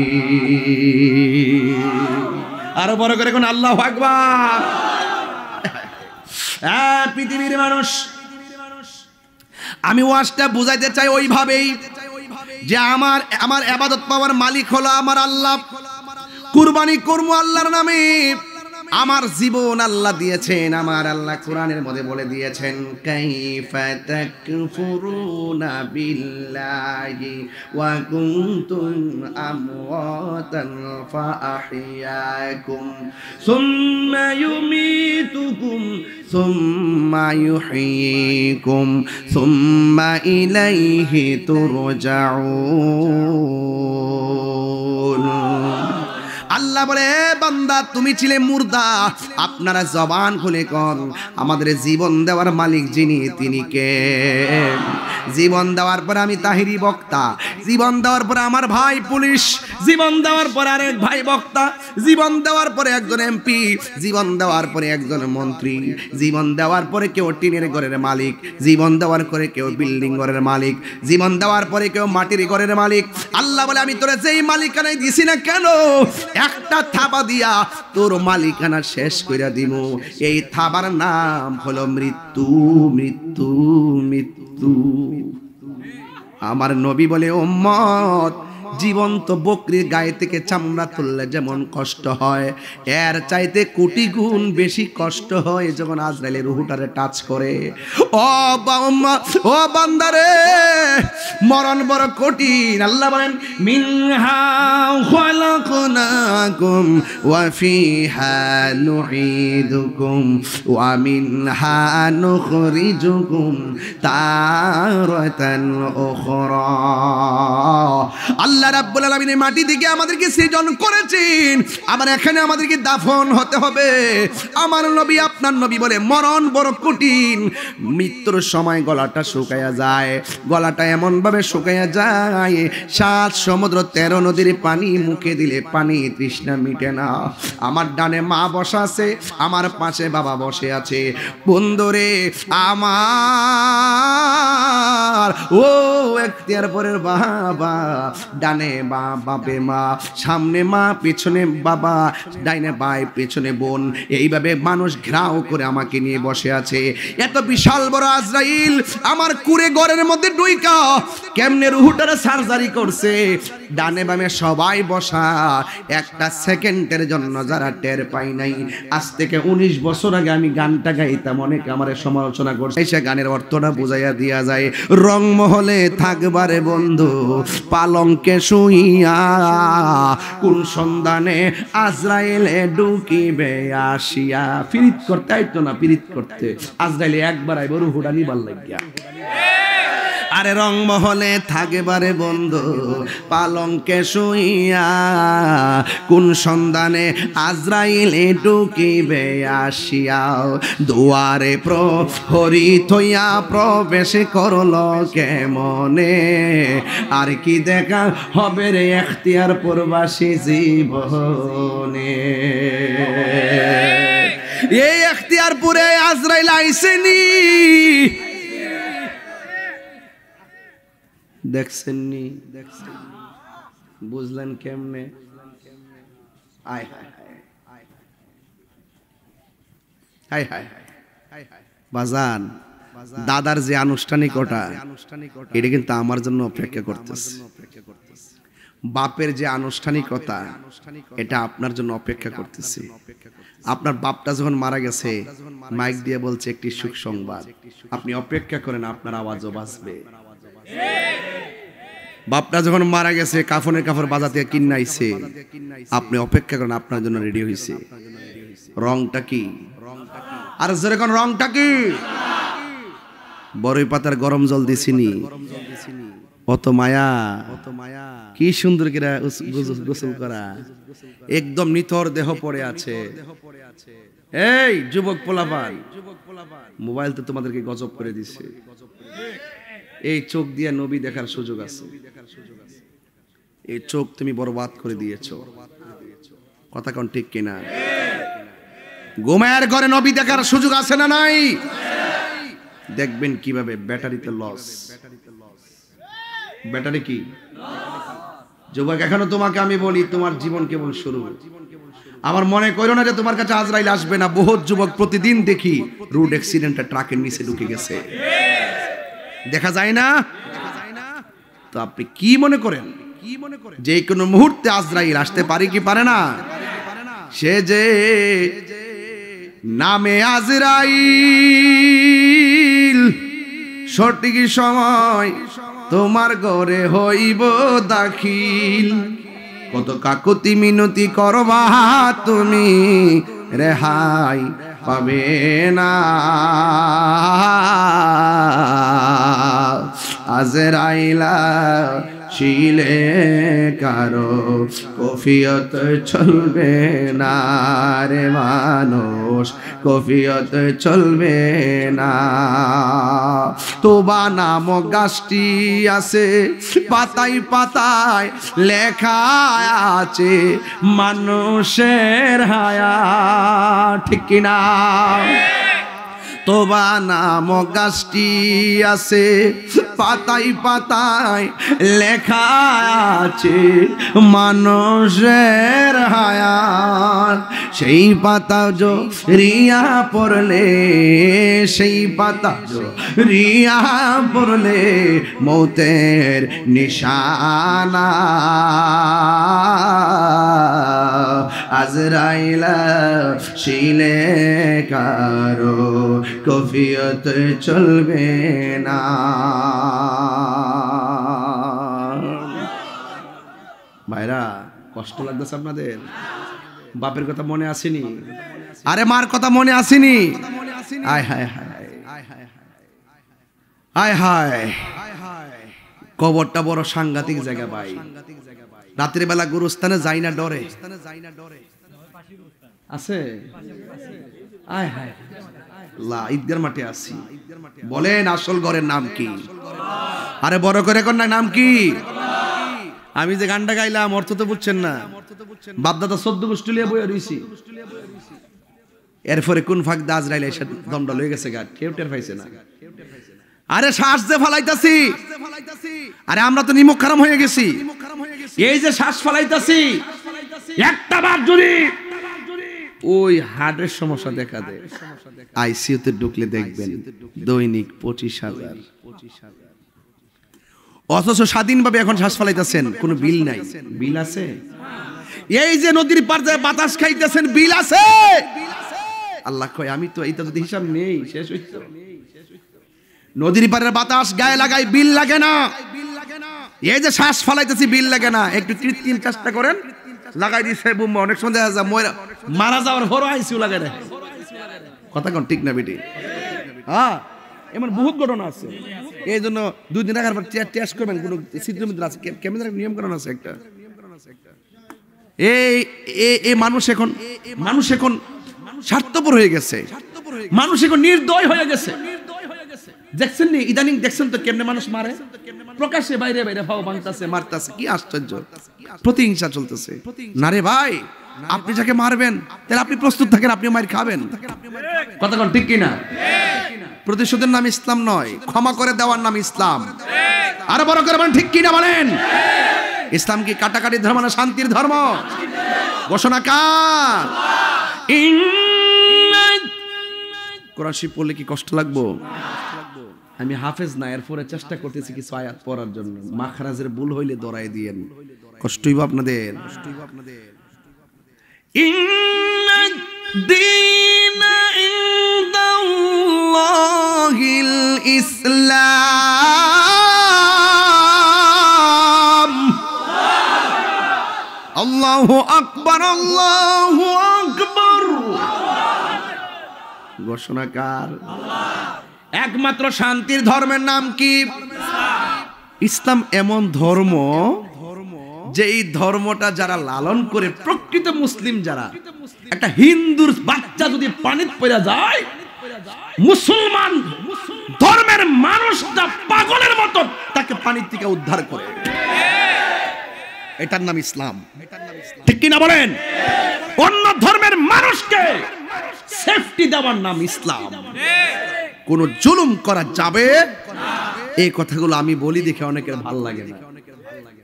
আরো বড় করে কোন আল্লাহু আকবার। পৃথিবীর মানুষ, আমি ওয়াজটা বুঝাইতে চাই ওইভাবেই যে আমার ইবাদত পাওয়ার মালিক হলো আমার আল্লাহ। কুরবানি করবো আল্লাহর নামে। আমার জীবন আল্লাহ দিয়েছেন। আমার আল্লাহ কোরআনের মধ্যে বলে দিয়েছেন কাইফা তাকফুরুনা বিল্লাহি ওয়া কুনতুম আমওয়াতান ফাআহইয়াকুম সুম্মা ইউমীতুকুম সুম্মা ইউহয়িকুম সুম্মা ইলাইহি তুরজাউন। আল্লাহ বলে বান্দা তুমি ছিলে মুর্দা, আপনারা জবান খুলে কোন আমাদের জীবন দেওয়ার মালিক যিনি, তিনি কে? জীবন দেওয়ার পরে আমি তাহিরি বক্তা, জীবন দেওয়ার পরে আমার ভাই পুলিশ, জীবন দেওয়ার পরে আরেক ভাই বক্তা, জীবন দেওয়ার পরে একজন এমপি, জীবন দেওয়ার পরে একজন মন্ত্রী, জীবন দেওয়ার পরে কেউ টিনের ঘরের মালিক, জীবন দেওয়ার পরে কেউ বিল্ডিং ঘরের মালিক, জীবন দেওয়ার পরে কেউ মাটির ঘরের মালিক। আল্লাহ বলে আমি তোরা যেই মালিকানায় দিছি না কেন, একটা থাবা দিয়া তোর মালিকানা শেষ কইরা দিমু। এই থাবার নাম হলো মৃত্যু, মৃত্যু, মৃত্যু। আমার নবী বলে উম্মত জীবন্ত বকরির গায়ে থেকে চামড়া তুললে যেমন কষ্ট হয়, এর চাইতে কোটি গুণ বেশি কষ্ট হয় যখন আজরাইল রুহটারে টাচ করে। ও ও বান্দারে, মরণ বড় কঠিন। আল্লাহ বলেন মিনহা খালাকনাকুম ওয়া ফিহা নুঈদুকুম ওয়া মিনহা নুখরিজুকুম তারাতান উখরা। আল্লাহ রাব্বুল আলামিন এই মাটি থেকে আমাদেরকে সৃজন করেছেন, আবার এখানে আমাদেরকে দাফন হতে হবে। আমার নবী আপনার নবী বলে মরণ বড় কঠিন, মৃত্যুর সময় গলাটা শুকায়া যায়, গলাটা এমন ভাবে শুকায়া যায় 7 সমুদ্র 13 নদীর পানি মুখে দিলে পানি তৃষ্ণা মিটে না। আমার ডানে মা বসা আছে, আমার পাশে বাবা বসে আছে। বন্ধুরে আমার ও এখতিয়ার পরের বাবা, ডানে বাপে মা, সামনে মা, পেছনে বাবা, ডাইনে ভাই, পেছনে বোন, এইভাবে মানুষ ঘেরাও করে আমাকে নিয়ে বসে আছে। এত বিশাল বড় আজরাইল আমার কুড়ে ঘরের মধ্যে ডুইকা কেমনে রুহুটারে সার্জারি করছে। ডানে বামে সবাই বসা, একটা সেকেন্ডের জন্য যারা টের পাই নাই। আজ থেকে 19 বছর আগে আমি গানটা গাইতাম, অনেকে আমার সমালোচনা করছে, সে গানের অর্থটা বুঝাইয়া দিয়া যায়। রংমহলে থাকবারে বন্ধু পালঙ্কে শুইয়া, কোন সন্ধানে আজরাইলে ঢুকিবে আসিয়া। পিরিত করতে আইতো না, পিরিত করতে আজরাইলে একবার আইব রুহুটা নিবার লাগিয়া। আরে রংমহলে থাকবারে বন্ধু পালঙ্কে শুইয়া, কোন সন্ধানে আজরাইলে ঢুকিবে আসিয়া। দুয়ারে প্রহরী থইয়া প্রবেশ করল কেমনে, আর কি দেখা হবে রে এখতিয়ার প্রবাসী জীবনে। এই এখতিয়ারপুরে আজরাইল আইসেনি, দেখছেননি? বুঝলেন কেমনে? আয় হায় হায় হায় হায় বাজান, দাদার যে আনুষ্ঠানিকতা এটা কিন্তু আমার জন্য অপেক্ষা করতেছে। বাপের যে আনুষ্ঠানিকতা এটা আপনার জন্য অপেক্ষা করতেছে। আপনার বাপটা যখন মারা গেছে মাইক দিয়ে বলছে একটি সুখ সংবাদ, আপনি অপেক্ষা করেন, আপনার আওয়াজও বাজবে। বাপটা যখন মারা গেছে কাফনের কাপড় বাজার থেকে কিনাইছে, আপনি অপেক্ষা করেন, আপনার জন্য রেডি হয়েছে। রংটা কি? আর যেরকম রংটা কি? বড়ই পাতার গরম জল দিছিনি, অত মায়া, কি সুন্দর করে গোসল করা, একদম নিথর দেহ পড়ে আছে। এই যুবক পোলাপান, মোবাইল তো তোমাদেরকে গজব করে দিছে। এই চোখ দিয়ে নবী দেখার সুযোগ আছে, এই চোখ তুমি বরবাদ করে দিয়েছো। কথা কোন ঠিক কিনা? ঘুমায়ের ঘরে নবী দেখার সুযোগ আছে না নাই? দেখবেন কিভাবে ব্যাটারিতে লস। ব্যাটারি কি? যুবক এখনো তোমাকে আমি বলি, তোমার জীবন কেবল শুরু। আমার মনে করো না যে তোমার কাছে আজরাইল আসবে না। বহুত যুবক প্রতিদিন দেখি রোড অ্যাক্সিডেন্টে ট্রাকের নিচে ঢুকে গেছে, দেখা যায় না? তো আপনি কি মনে করেন যে কোনো মুহূর্তে আজরাইল আসতে পারে কি পারে না? সে যে নামে আজরাইল, সঠিক সময় তোমার ঘরে হইব দাখিল। কত কাকুতি মিনতি করবা তুমি, রেহাই পাবে না। আজরাইলা শিলে কারো কফিয়ত চলবে না রে মানুষ, কফিয়ত চলবে না। তোবা নামক গাছটি আছে, পাতায় পাতায় লেখা আছে মানুষের হায়াত, ঠিক কিনা? তোবা নামক গাছটি আছে, পাতায় পাতায় লেখা আছে মানুষের হায়াত। সেই পাতা রিয়া পড়লে, সেই পাতা রিয়া পড়লে মৌতের নিশানা। আজরাইলা শিলে কারো কফিয়ত চলবে না। ভাইরা কষ্ট লাগতেছে আপনাদের? বাপের কথা মনে আসেনি? আরে মার কথা মনে আসেনি? আয় হায় হায়, আয় হায়, কবরটা বড় সাংঘাতিক জায়গা ভাই। রাতের বেলা গুরুস্থানে যাই না ডরে আছে। আয় হায় আল্লাহ, ঈদগার মাঠে আছি। বলেন আসল ঘরের নাম কি? আরে বড় করে কোন নাম কি? আমি যে গানটা গাইলাম অর্থ তো বুঝছেন না। বাপদাদা 14 গোষ্ঠী লিয়ে বইয়া রইছি, এরপরে কোন ফাঁক দাজ রাইলে এসে দমটা লয়ে গেছে গা, কেউ টের পাইছে না। আরে শ্বাস যে ফালাইতাছি, আরে আমরা তো নিমক খারাম হয়ে গেছি। এই যে শ্বাস ফালাইতাছি, একটা বার যদি ওই হার্টের সমস্যা দেখা দেয়, আইসিইউতে ঢুকলে দেখবেন দৈনিক 25,000। অথচ স্বাধীনভাবে এখন শ্বাস ফালাইতেছেন, কোনো বিল নাই। বিল আছে? এই যে নদীর পার যায় বাতাস খাইতেছেন, বিল আছে? আল্লাহ কয় আমি তো এইটা যদি হিসাব নেই শেষ হইতো। নদীর পারের বাতাস গায়ে লাগাই, বিল লাগে না। এই যে শ্বাস ফালাইতেছি, বিল লাগে না। একটু কৃত্রিম চেষ্টা করেন, লাগাই দিছে বোমা, অনেক সময় দেখা যায় মারা যাওয়ার হরো আইসিইউ লাগাই দেয়। কথা কোন ঠিক না বেটি? হ্যাঁ, এমন বহুত ঘটনা আছে। এই জন্য 2 দিন আগে টেস্ট করবেন, কোন ছিদ্রমিদ্র আছে, ক্যামেরার নিয়ম কানুন আছে একটা। এই মানুষ এখন স্বার্থপর হয়ে গেছে, মানুষ এখন নির্দয় হয়ে গেছে। দেখছেন নি ইদানিং, দেখছেন তো কেমনে মানুষ মারে, প্রকাশ্যে বাইরে বাইরে ভাও ভাঙতাছে, মারতাছে। কি আশ্চর্য, প্রতিহিংসা চলতেছে। না রে ভাই, আপনি যাকে মারবেন তাহলে আপনি প্রস্তুত থাকেন, আপনি মার খাবেন। কথা কোন ঠিক কিনা? প্রতিশোধের নাম ইসলাম নয়, ক্ষমা করে দেওয়ার নাম ইসলাম। আরো বড় করে বলেন ঠিক কিনা বলেন। ইসলাম কি কাটাকাটির ধর্ম না শান্তির ধর্ম? ঘোষণা কার? কোরআন শরীফ পড়লে কি কষ্ট লাগবো? আমি হাফেজ না, এরপরে চেষ্টা করতেছি কিছু আয়াত পড়ার জন্য। মাখরাজের ভুল হইলে দরাই দিয়েন, কষ্ট হইব আপনাদের। আল্লাহু আকবার, আল্লাহু আকবার। ঘোষণাকার একমাত্র শান্তির ধর্মের নাম কি? ইসলাম এমন ধর্ম যে এই ধর্মটা যারা লালন করে, প্রকৃত মুসলিম যারা, একটা হিন্দুর বাচ্চা যদি পানিতে পড়ে যায়, মুসলমান ধর্মের মানুষটা পাগলের মতো তাকে পানির থেকে উদ্ধার করে। এটার নাম ইসলাম, ঠিক কিনা বলেন? অন্য ধর্মের মানুষকে সেফটি দেওয়ার নাম ইসলাম। কোন জুলুম করা যাবে, এই কথাগুলো আমি বলি দেখে অনেকের ভালো লাগে না।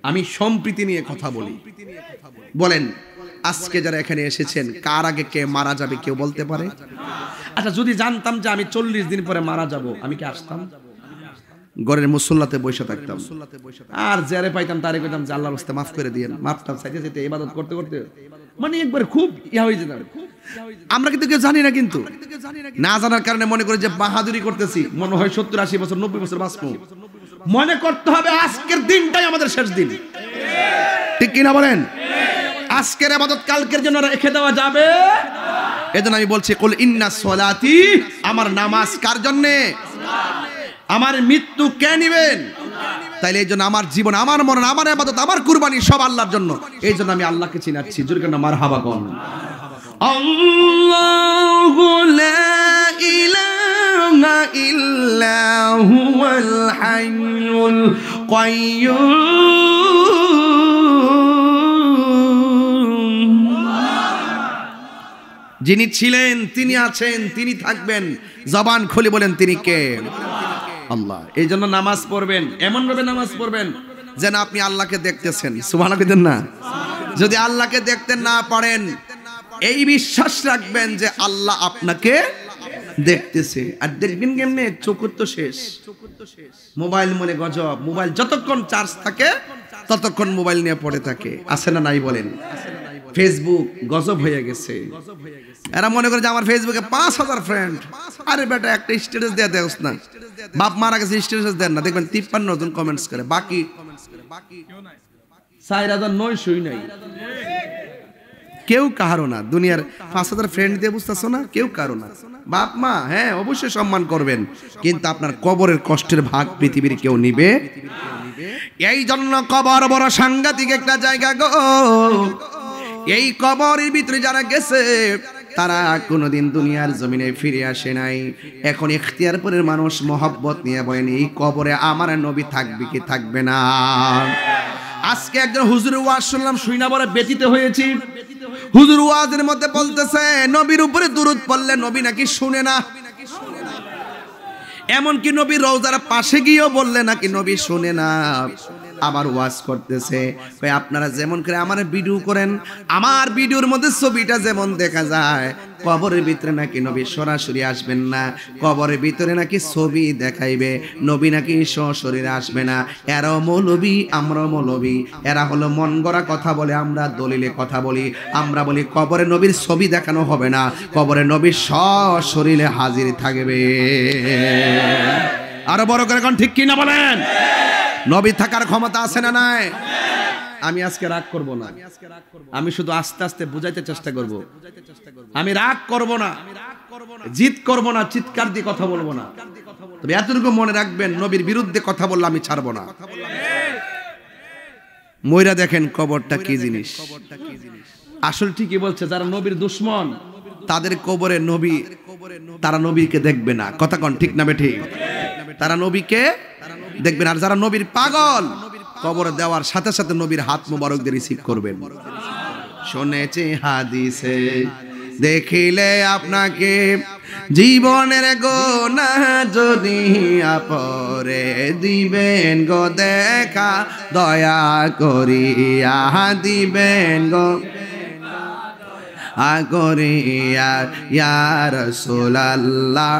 আমি সম্প্রীতি নিয়ে কথা বলি। বলেন আজকে যারা এখানে এসেছেন, কার আগে কে মারা যাবে কেউ বলতে পারে? আচ্ছা, যদি জানতাম যে আমি 40 দিন পরে মারা যাব, আমি কি আসতাম? ঘরের মুসল্লাতে বসে থাকতাম, আর যারে পাইতাম তারে কইতাম যে আল্লাহর রাস্তায় মাফ করে দিয়েন। মাফটা চাইতে চাইতে ইবাদত করতে করতে মানে একবার খুব ইয়া হয়ে যেতাম। আমরা কিন্তু কেউ জানি না, কিন্তু না জানার কারণে মনে করি যে বাহাদুরি করতেছি। মনে হয় 70-80 বছর 90 বছর বাঁচবো। মনে করতে হবে আজকের দিনটাই আমাদের শেষ দিন, ঠিক কিনা বলেন? আজকের ইবাদত কালকের জন্য রেখে দেওয়া যাবে? এজন্য আমি বলছি কুল ইন্না সলাতি, আমার নামাজ কার জন্য? আমার মৃত্যু কে নিবেন? তাইলে এই জন্য আমার জীবন, আমার মরণ, আমার ইবাদত, আমার কুরবানি সব আল্লাহর জন্য। এই জন্য আমি আল্লাহকে চিনাচ্ছি। জোরে করে মারহাবা কোন। আল্লাহু লা ইলাহা ইল্লা হুয়াল হাইয়ুল কাইয়্যুম। যিনি ছিলেন, তিনি আছেন, তিনি থাকবেন। জবান খুলে বলেন তিনি কে? আল্লাহ। এই জন্য নামাজ পড়বেন, এমন ভাবে নামাজ পড়বেন যেন আপনি আল্লাহকে দেখতেছেন। সুবহানাল্লাহ দেন না? যদি আল্লাহকে দেখতে না পারেন, এই বিশ্বাস রাখবেন যে আল্লাহ আপনাকে দেখতেছে। আর দেখবেন কেমনে? চোখের তো শেষ। মোবাইল মনে গজব। মোবাইল যতক্ষণ চার্জ থাকে ততক্ষণ মোবাইল নিয়ে পড়ে থাকে। আছে না নাই বলেন? ফেসবুক গজব হয়ে গেছে। এরা মনে করে যে আমার ফেসবুকে 5000 ফ্রেন্ড। আরে বেটা, একটা স্ট্যাটাস দেয়া দেওস না। বাপ মারা গেছে স্ট্যাটাস দেন না, দেখবেন 53 জন কমেন্টস করে, বাকি 4900 নাই। কেউ কাহারো না। দুনিয়ার 5000 ফ্রেন্ড দিয়ে বুঝতেছো না, কেউ কারো না। বাপ মা হ্যাঁ অবশ্যই সম্মান করবেন, কিন্তু আপনার কবরের কষ্টের ভাগ পৃথিবীর কেউ নিবে। এই জন্য কবর বড় সাংঘাতিক একটা জায়গা গো। এই কবরের ভিতরে যারা গেছে তারা কোনোদিন দুনিয়ার জমিনে ফিরে আসে নাই। এখন ইখতিয়ারপুরের মানুষ মহব্বত নিয়ে বলেন এই কবরে আমার নবী থাকবে কি থাকবে না। আজকে একজন হুজুরের ওয়াজ শুনলাম, শুইনা বড় ব্যতীত হয়েছি। হুজুর ওয়াজের মধ্যে বলতেছে নবীর উপরে দুরূদ পড়লে নবী নাকি শুনে না। এমনকি নবীর রওজার পাশে গিয়েও বললে নাকি নবী শুনে না। আবার ওয়াজ করতেছে আপনারা যেমন করে আমার ভিডিও করেন, আমার ভিডিওর মধ্যে ছবিটা যেমন দেখা যায়, কবরের ভিতরে নাকি নবী সরাসরি আসবেন না, কবরের ভিতরে নাকি ছবি দেখাইবে, নবী নাকি সশরীরে আসবে না। এরাও মৌলবী আমরাও মৌলবী, এরা হলো মন গড়া কথা বলে, আমরা দলিলে কথা বলি। আমরা বলি কবরে নবীর ছবি দেখানো হবে না, কবরে নবীর সশরীরে হাজির থাকবে। আরো বড় করে কোন ঠিক কি না বলেন? নবী থাকার ক্ষমতা আছে না নাই? আমি আজকে রাগ করব না, আমি শুধু আস্তে আস্তে বুঝাইতে চেষ্টা করব। আমি রাগ করব না, জিদ করব না, চিৎকার দিয়ে কথা বলবো না। তবে এতটুকু মনে রাখবেন, নবীর বিরুদ্ধে কথা বললে আমি ছাড়বো না। ময়রা দেখেন কবরটা কি জিনিস। আসলে ঠিকই বলছে, যারা নবীর দুশমন তাদের কবরে নবী, তারা নবীকে দেখবে না। কথা কোন ঠিক না বেঠিক? তারা নবীকে দেখবেন। আর যারা নবীর পাগল, কবরে দেওয়ার সাথে সাথে নবীর হাত মোবারক দিয়ে রিসিভ করবেন। শুনেছি হাদিসে দেখিলে আপনাকে জীবনের গোনাহ যদি আপরে দিবেন গো দেখা, দয়া করিয়া দিবেন গো করিয়া ইয়া রাসূলুল্লাহ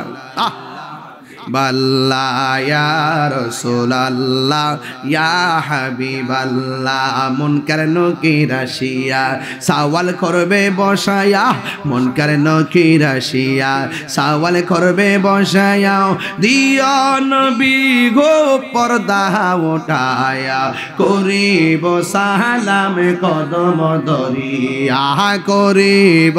বাল্লা ইয়া রাসূলুল্লাহ ইয়া হাবিবাল্লাহ। মুনকার নকির আসিয়া সওয়াল করবে বসায়া, মুনকার নকির আসিয়া সওয়াল করবে বসায়া, দিও নবী গো পর্দা ওঠায়া, করিব সালাম কদম ধরিয়া, করিব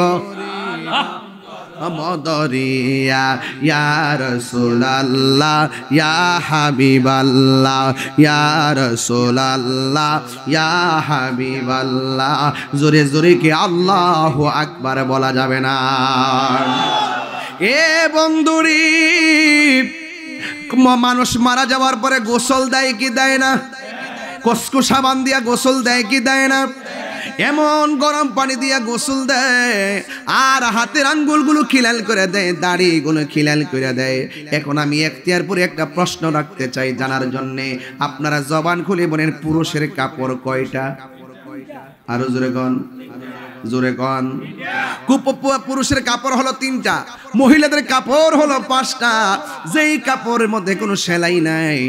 মদরিয়া ইয়া রাসূলুল্লাহ ইয়া হাবিবাল্লাহ ইয়া রাসূলুল্লাহ ইয়া হাবিবাল্লাহ। জোরে জোরে কি আল্লাহু আকবার বলা যাবে না? এ বন্ধুরি, মানুষ মারা যাওয়ার পরে গোসল দেয় কি দেয় না? কসকো সাবান দিয়া গোসল দেয় কি দেয় না? এমন গরম পানি দিয়া গোসল দেয়, আর হাতের আঙ্গুলগুলো খিলাল করে দেয়, দাড়িগুলো খিলাল করে দেয়। এখন আমি এখতিয়ারপুরে একটা প্রশ্ন রাখতে চাই জানার জন্যে। আপনারা জবান খুলে বলেন, পুরুষের কাপড় কয়টা? আরো জোরে কন, জোরে কন। পুরুষের কাপড় হলো 3টা, মহিলাদের কাপড় হলো 5টা। যেই কাপড়ের মধ্যে কোনো সেলাই নাই,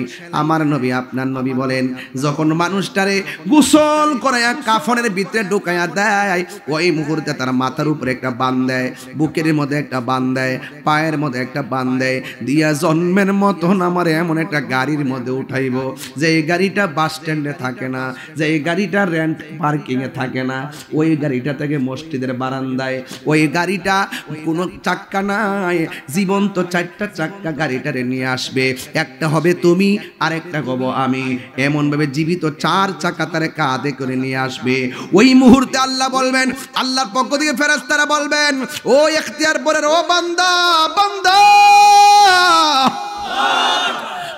আমার নবী আপনার নবী বলেন, যখন মানুষটারে গোসল করায়া কাফনের ভিতরে ঢুকায়া দেয়, ওই মুহূর্তে তার মাথার উপরে একটা বান দেয়, বুকের মধ্যে একটা বান দেয়, পায়ের মধ্যে একটা বান দেয়, দিয়া জন্মের মতন আমার এমন একটা গাড়ির মধ্যে উঠাইব, যে গাড়িটা বাস স্ট্যান্ডে থাকে না, যে গাড়িটা রেন্ট পার্কিং এ থাকে না, ওই গাড়িটা থেকে মসজিদের বারান্দায়, ওই গাড়িটা কোনো চাক্কা নাই, জীবন্ত 4টা চাক্কা গাড়িটারে নিয়ে আসবে। একটা হবে তুমি, আর একটা হব আমি। এমন ভাবে জীবিত 4 চাকা তারে কাঁধে করে নিয়ে আসবে। ওই মুহূর্তে আল্লাহ বলবেন, আল্লাহর পক্ষ থেকে ফেরেশতারা বলবেন, ও ইখতিয়ারপুরের ও বান্দা, বান্দা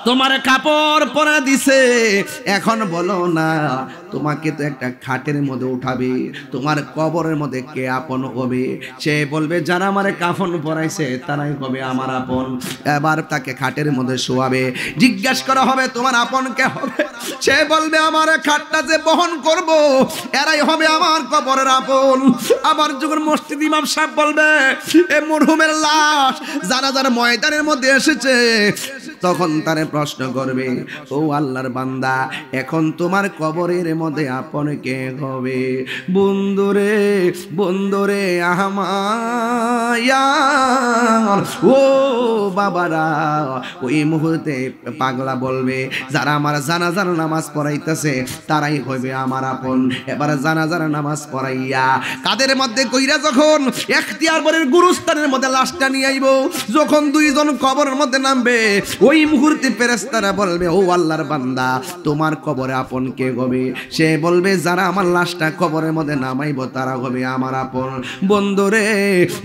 তোমার কাপড় পরা দিছে, এখন বলো না, তোমাকে তো একটা খাটের মধ্যে উঠাবে, তোমার কবরের মধ্যে কে আপন হবে? সে বলবে, যারা আমার কাফন পরাইছে তারাই হবে আমার আপন। এবার তাকে খাটের মধ্যে শোয়াবে, জিজ্ঞাসা করা হবে, তোমার আপন কে হবে? সে বলবে, আমার খাটটা যে বহন করব এরাই হবে আমার কবরের আপন। আবার যখন মসজিদ ইমাম সাহেব বলবে, এ মরহুমের লাশ জানাজার ময়দানের মধ্যে এসেছে, তখন তারে প্রশ্ন করবে, ও আল্লাহর বান্দা, এখন তোমার কবরের মধ্যে আপন কে হবে? বন্ধুরে, বন্ধুরে আমার ও বাবারা, ওই মুহূর্তে পাগলা বলবে, যারা আমার জানাজার নামাজ পড়াইতেছে তারাই হবে আমার আপন। এবার জানাজার নামাজ পড়াইয়া কাদের মধ্যে কইরা যখন ইখতিয়ারপুরের গুরুস্থানের মধ্যে লাশটা নিয়ে আইব, যখন 2 জন কবরের মধ্যে নামবে, ওই মুহূর্তে ফেরেশতারা বলবে ও আল্লাহর বান্দা তোমার কবরে আপন কে হবে? সে বলবে যারা আমার লাশটা কবরের মধ্যে নামাইব তারা হবে আমার আপন বন্ধুরে।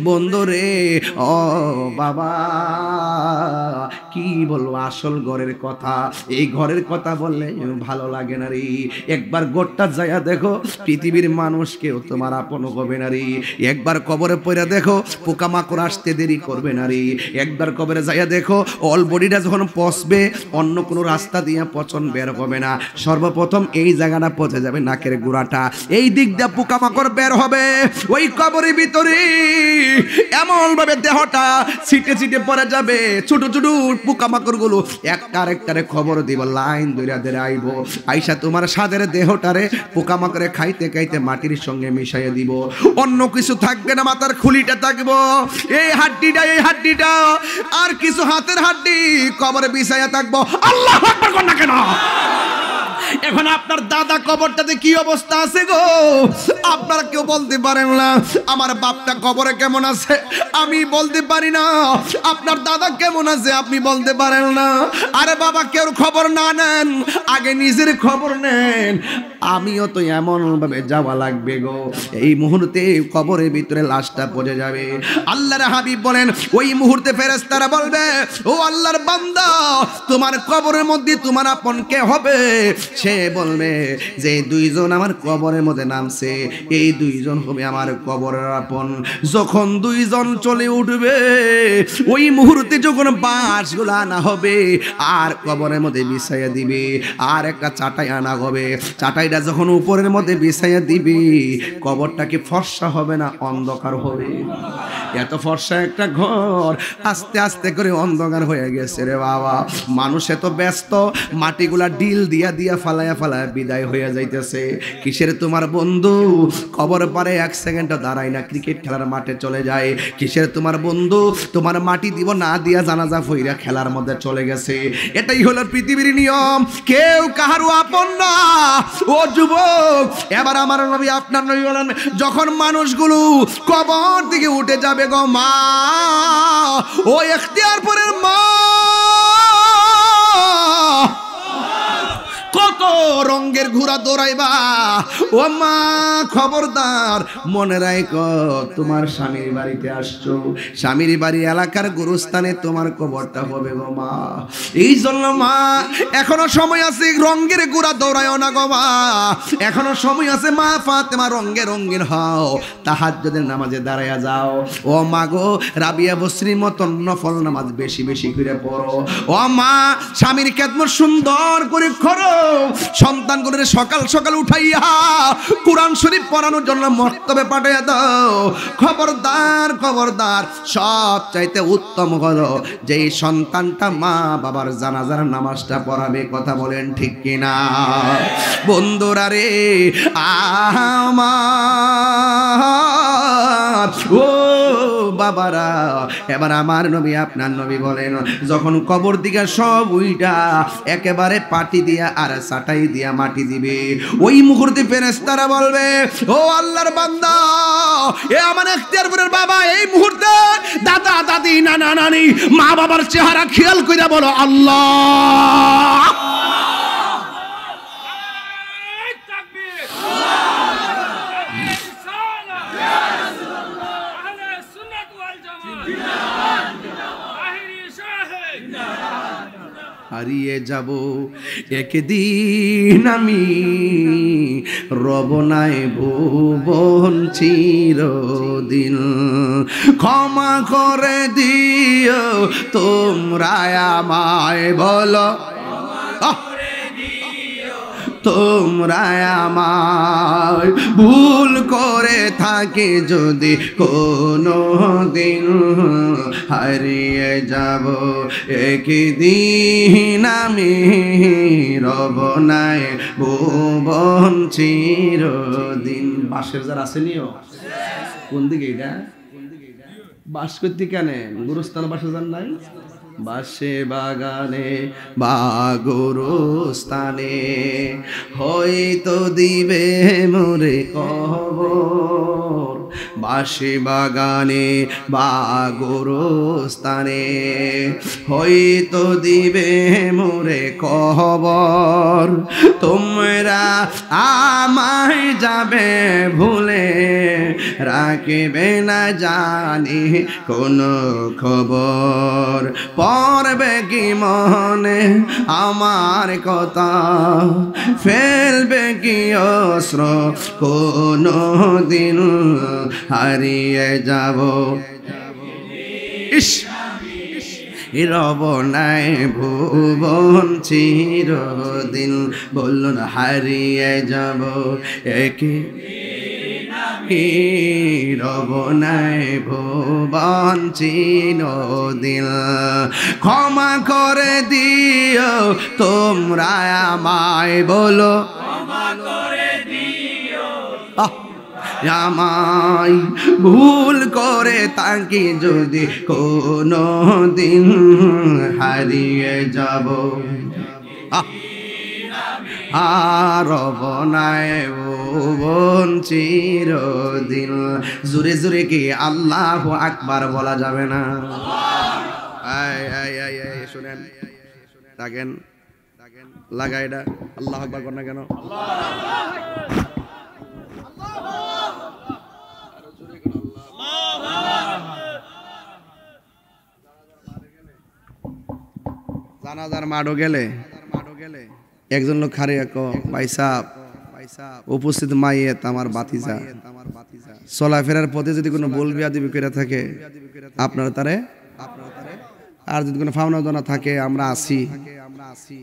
বন্ধুরে ও বাবা কি বলবো আসল ঘরের কথা, এই ঘরের কথা বললে ভালো লাগে না রে। একবার গোটটা যাইয়া দেখো পৃথিবীর মানুষ কেউ তোমার আপন হবে না রে। একবার কবরে পড়ে দেখো পোকামাকড় আসতে দেরি করবে না রে। একবার কবরে যাইয়া দেখো অল বডিটা যখন পচবে অন্য কোনো রাস্তা দিয়ে পচন বের হবে না, সর্বপ্রথম এই জায়গাটা পচে যাবে নাকের গোড়াটা, এই দিক দিয়ে পোকামাকড় বের হবে। ওই কবরের ভিতরে এমন ভাবে দেহটা ছিটে ছিটে পড়ে যাবে, ছোট ছোট পোকামাকড় গুলো একটা আরেকটারে খবর দিব, লাইন ধরে ধরে আইব, আইসা তোমার সাদের দেহটারে পোকামাকড়ে খাইতে খাইতে মাটির সঙ্গে মিশাইয়া দিব। অন্য কিছু থাকবে না, মাথার খুলিটা থাকবো, এই হাড্ডিটা আর কিছু হাতের হাড্ডি কবরে বিছাইয়া থাকবো। আল্লাহু আকবার কোন না কেন? এখন আপনার দাদা কবরটাতে কি অবস্থা আছে গো আপনারা কেউ বলতে পারেন না। আমার বাপটা কবরে কেমন আছে আমি বলতে পারি না, আপনার দাদা কেমন আছে আপনি বলতে পারেন না। আরে বাবা কেউ খবর না নেন, আগে নিজের খবর নেন। আমিও তো এমন ভাবে যাওয়া লাগবে গো, এই মুহূর্তে কবরের ভিতরে লাশটা পড়ে যাবে। আল্লাহর হাবিব বলেন ওই মুহূর্তে ফেরেশতারা বলবে ও আল্লাহর বান্দা তোমার কবরের মধ্যে তোমার আপন কে হবে? সে বলবে যে দুইজন আমার কবরের মধ্যে নামছে এই দুইজন হবে আমার কবরের আপন। যখন দুইজন চলে উঠবে ওই মুহূর্তে যখন বাঁশগুলো আনা হবে আর কবরের মধ্যে বিছাইয়া দিবে, আর একটা চাটাই আনা হবে, চাটাইটা যখন উপরের মধ্যে বিছাইয়া দিবে কবরটা কি ফর্সা হবে না অন্ধকার হবে? এত ফর্সা একটা ঘর আস্তে আস্তে করে অন্ধকার হয়ে গেছে রে বাবা। মানুষ এত ব্যস্ত মাটিগুলা ডিল দিয়া দিয়া ফালায়া ফালায়া বিদায় হয়ে যাইতেছে। কিসের তোমার বন্ধু কবর পারে এক সেকেন্ডও দাঁড়ায় না, ক্রিকেট খেলার মাঠে চলে যায়। কিসের তোমার বন্ধু তোমার মাটি দিব না দিয়া জানাজা ফইরা খেলার মধ্যে চলে গেছে। এটাই হলো পৃথিবীর নিয়ম, কেউ কাহারও আপন না। ও যুবক এবার আমার নবী আপনার নবী বলেন যখন মানুষগুলো কবর দিকে উঠে যাবে গো মা, ও ইখতিয়ারপুরের মা কত রঙের ঘোড়া দৌড়াইবা, ও মা খবরদার মনে রাখো তোমার স্বামীর বাড়িতে আসছো, স্বামীর বাড়ি এলাকার গুরুস্থানে তোমার কবরটা হবে গো মা। এই জন্য মা এখনো সময় আছে, রঙের ঘোড়া দৌড়ায়ও না গো মা, এখনো সময় আছে। মা ফাতেমা রঙে রঙিন হও, তাহাজ্জুদের নামাজে দাঁড়ায়া যাও। ও মা গো রাবিয়া বসরির মতন নফল নামাজ বেশি বেশি করে পড়ো। ও মা স্বামীর খেদমত সুন্দর করে করো, সন্তানগুলোর সকাল সকাল উঠাইয়া কুরআন শরীফ পড়ানোর জন্য মক্তবে পাঠিয়ে দাও। খবরদার খবরদার সব চাইতে উত্তম হলো যেই সন্তানটা মা বাবার জানাজার নামাজটা পড়াবে। কথা বলেন ঠিক কিনা বন্ধুরা রে আমার ও বাবারা। এবার আমার নবী আপনার নবী বলেন যখন কবর দিকে সব উইটা একেবারে পাটি দিয়া আর চাটাই দিয়া মাটি দিবে ওই মুহূর্তে ফেরেশতারা বলবে ও আল্লাহর বান্দা এ আমার ইখতিয়ারপুরের বাবা, এই মুহূর্তে দাদা দাদি নানা নানি মা বাবার চেহারা খেয়াল কইরা বলো আল্লাহ। হারিয়ে যাব একদিন আমি রব নাই ভুবন চিরদিন, ক্ষমা করে দিও তোমরা আমায় বলো তোমরা আমায় ভুল করে থাকে যদি কোনো দিন, হারিয়ে যাব একদিন আমি রব নাই ভুবন চিরদিন। বাঁশের যার আসেনিও কোন দিকে এটা বাস করতে কেন গুরুস্থান বাসে যান নাই, বাসে বাগানে বা গোরস্থানে হয়তো দিবে মোরে কবর, বাঁশি বাগানে বা গোরস্থানে হয়তো দিবে মোরে খবর তোমরা আমায় যাবে ভুলে রাখবে না জানি কোনো খবর পড়বে কি মনে আমার কথা ফেলবে কি অস্ত্র কোনো দিন হারিয়ে যাব ইস রব নাই ভুবন চিরদিন বলুন হারিয়ে যাব একে রব নাই ভুবন চিরদিন ক্ষমা করে দিও তোমরা আমায় বলো আমায় ভুল করে তাকে যদি কোনো দিন হারিয়ে যাব আর বনায় ভুবন চিরদিন জোরে জোরে কি আল্লাহু আকবার বলা যাবে না শুনেন থাকেন লাগাই এটা আল্লাহু আকবার কর না কেন জানাজার মাঠও গেলে একজন লোক খারে পয়সা উপস্থিত মাইয়ে আমার বাতিজা চলাফেরার পথে যদি কোনো বল বিয়াদবি করে থাকে আপনারা তারে আর যদি কোনো ফাওনা থাকে আমরা আসি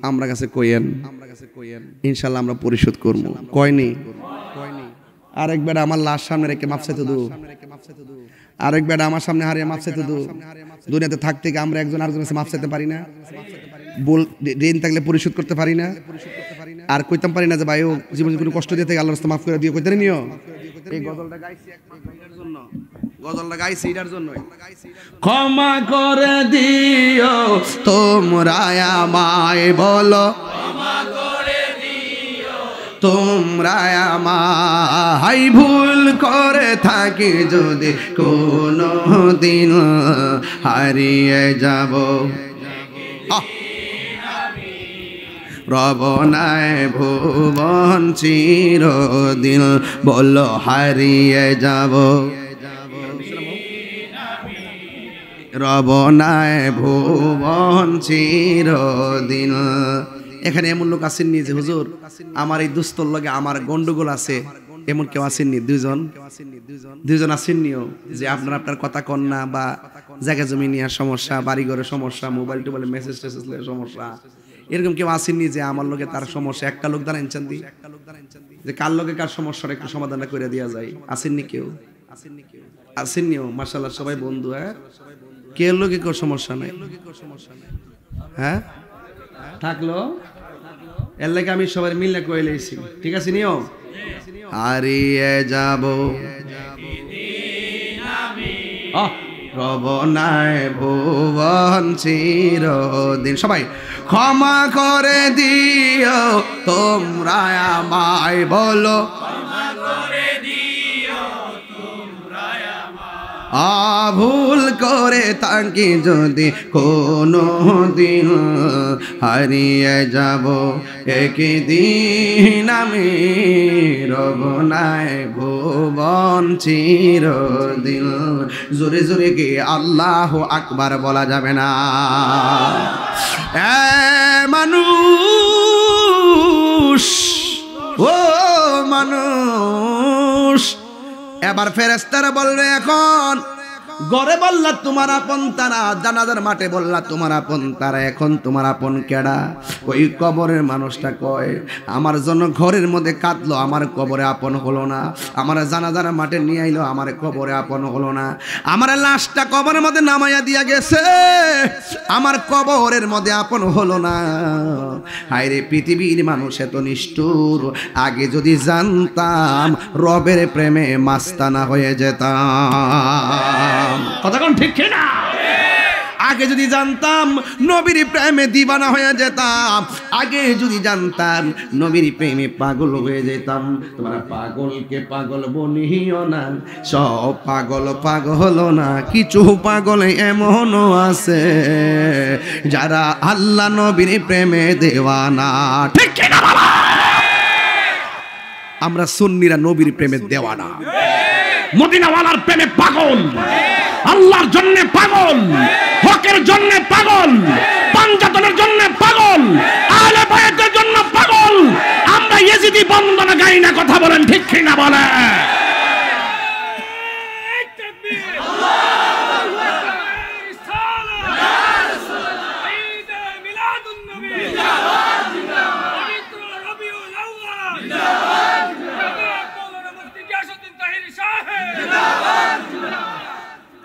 আমরা কাছে কইেন ইনশাল্লাহ আমরা পরিশোধ করবো কয়নি আরেকবার আমার লাশ সামনে রেখে মাপ চাইতে দু আরেকবার আমার সামনে হারিয়ে মাপ চাইতে দু দুনিয়াতে থাকতে আমরা একজন আরেকজনের কাছে মাপ চাইতে পারি না বল ঋণ থাকলে পরিশোধ করতে পারি না আর কইতাম পারি না যে ভাই ও জীবনে কোনো কষ্ট দিয়ে থেকে আল্লাহর রাস্তায় মাফ করে দিও কইতে নিও এই গজলটা গাইছি এটার জন্য গজলটা গাইছি এটার জন্য ক্ষমা করে দিও তোমরা আমায় বলো ক্ষমা করে দিও তোমরা আমায় ভুল করে থাকি যদি কোনো দিন হারিয়ে যাব রব নাই ভুবন চিরদিন বলো হারিয়ে যাব রব নাই ভুবন চিরদিন এখানে এমন লোক আসেননি যে হুজুর আমার এই দুস্তর লগে আমার গন্ডগোল আছে এমন কেউ আসেননি দুইজন আসেননিও যে আপনার কথা কন না বা জায়গা জমি নিয়ে সমস্যা বাড়ি ঘরের সমস্যা মোবাইল টোবাইলে মেসেজ টেসেজ সমস্যা এরকম কেউ আসেননি যে আমার লোকে তার সমস্যা একটা লোক দাঁড়াইছেন যে কার লোকে কার সমস্যার একটু সমাধানটা করে দেওয়া যায় আসেননি কেউ আসেননিও মাশাআল্লাহ সবাই বন্ধু হ্যাঁ কে লোকে কেউ সমস্যা নাই হ্যাঁ থাকলো এর লাগে আমি সবাই মিলে কয়ে লইছি ঠিক আছে নিও হারিয়ে যাব রব নাই ভুবন চিরদিন সবাই ক্ষমা করে দিও তোমরা আমায় বলো ভুল করে তাকে যদি কোনো দিন হারিয়ে যাব একদিন আমি রব নাই ভুবন চিরদিন জোরে জোরে কি আল্লাহু আকবার বলা যাবে না মানুষ ও মানুষ এবার ফেরেশতারা বলবে এখন ঘরে বললা তোমার আপন তারা জানাজার মাঠে বললা তোমার আপন তারা এখন তোমার আপন কেডা ওই কবরের মানুষটা কয় আমার জন্য ঘরের মধ্যে কাঁদলো আমার কবরে আপন হলো না আমার জানাজার মাঠে নিয়ে আইলো আমার কবরে আপন হলো না আমার লাশটা কবরের মধ্যে নামাইয়া দিয়া গেছে আমার কবরের মধ্যে আপন হলো না হায়রে পৃথিবীর মানুষ এত নিষ্ঠুর আগে যদি জানতাম রবের প্রেমে মাস্তানা হয়ে যেতাম কথা কোন ঠিক কিনা আগে যদি জানতাম নবীর প্রেমে দিবানা হয়ে যেতাম, আগে যদি জানতাম নবীর প্রেমে পাগল হয়ে যেতাম। তোমরা পাগলকে পাগল বলিও না, সব পাগল পাগল না, কিছু পাগল এমনও আছে যারা আল্লাহ নবীর প্রেমে দেওয়ানা। ঠিক কি না বাবা? আমরা সুন্নিরা নবীর প্রেমে দেওয়ানা, মদিনাওয়ালার প্রেমে পাগল, আল্লাহর জন্য পাগল, হকের জন্য পাগল, পাঞ্জাতনের জন্য পাগল, আহলে বায়াতের জন্য পাগল। আমরা ইয়েজিদি বন্দনা গাই না, কথা বলেন ঠিক কি না বলে?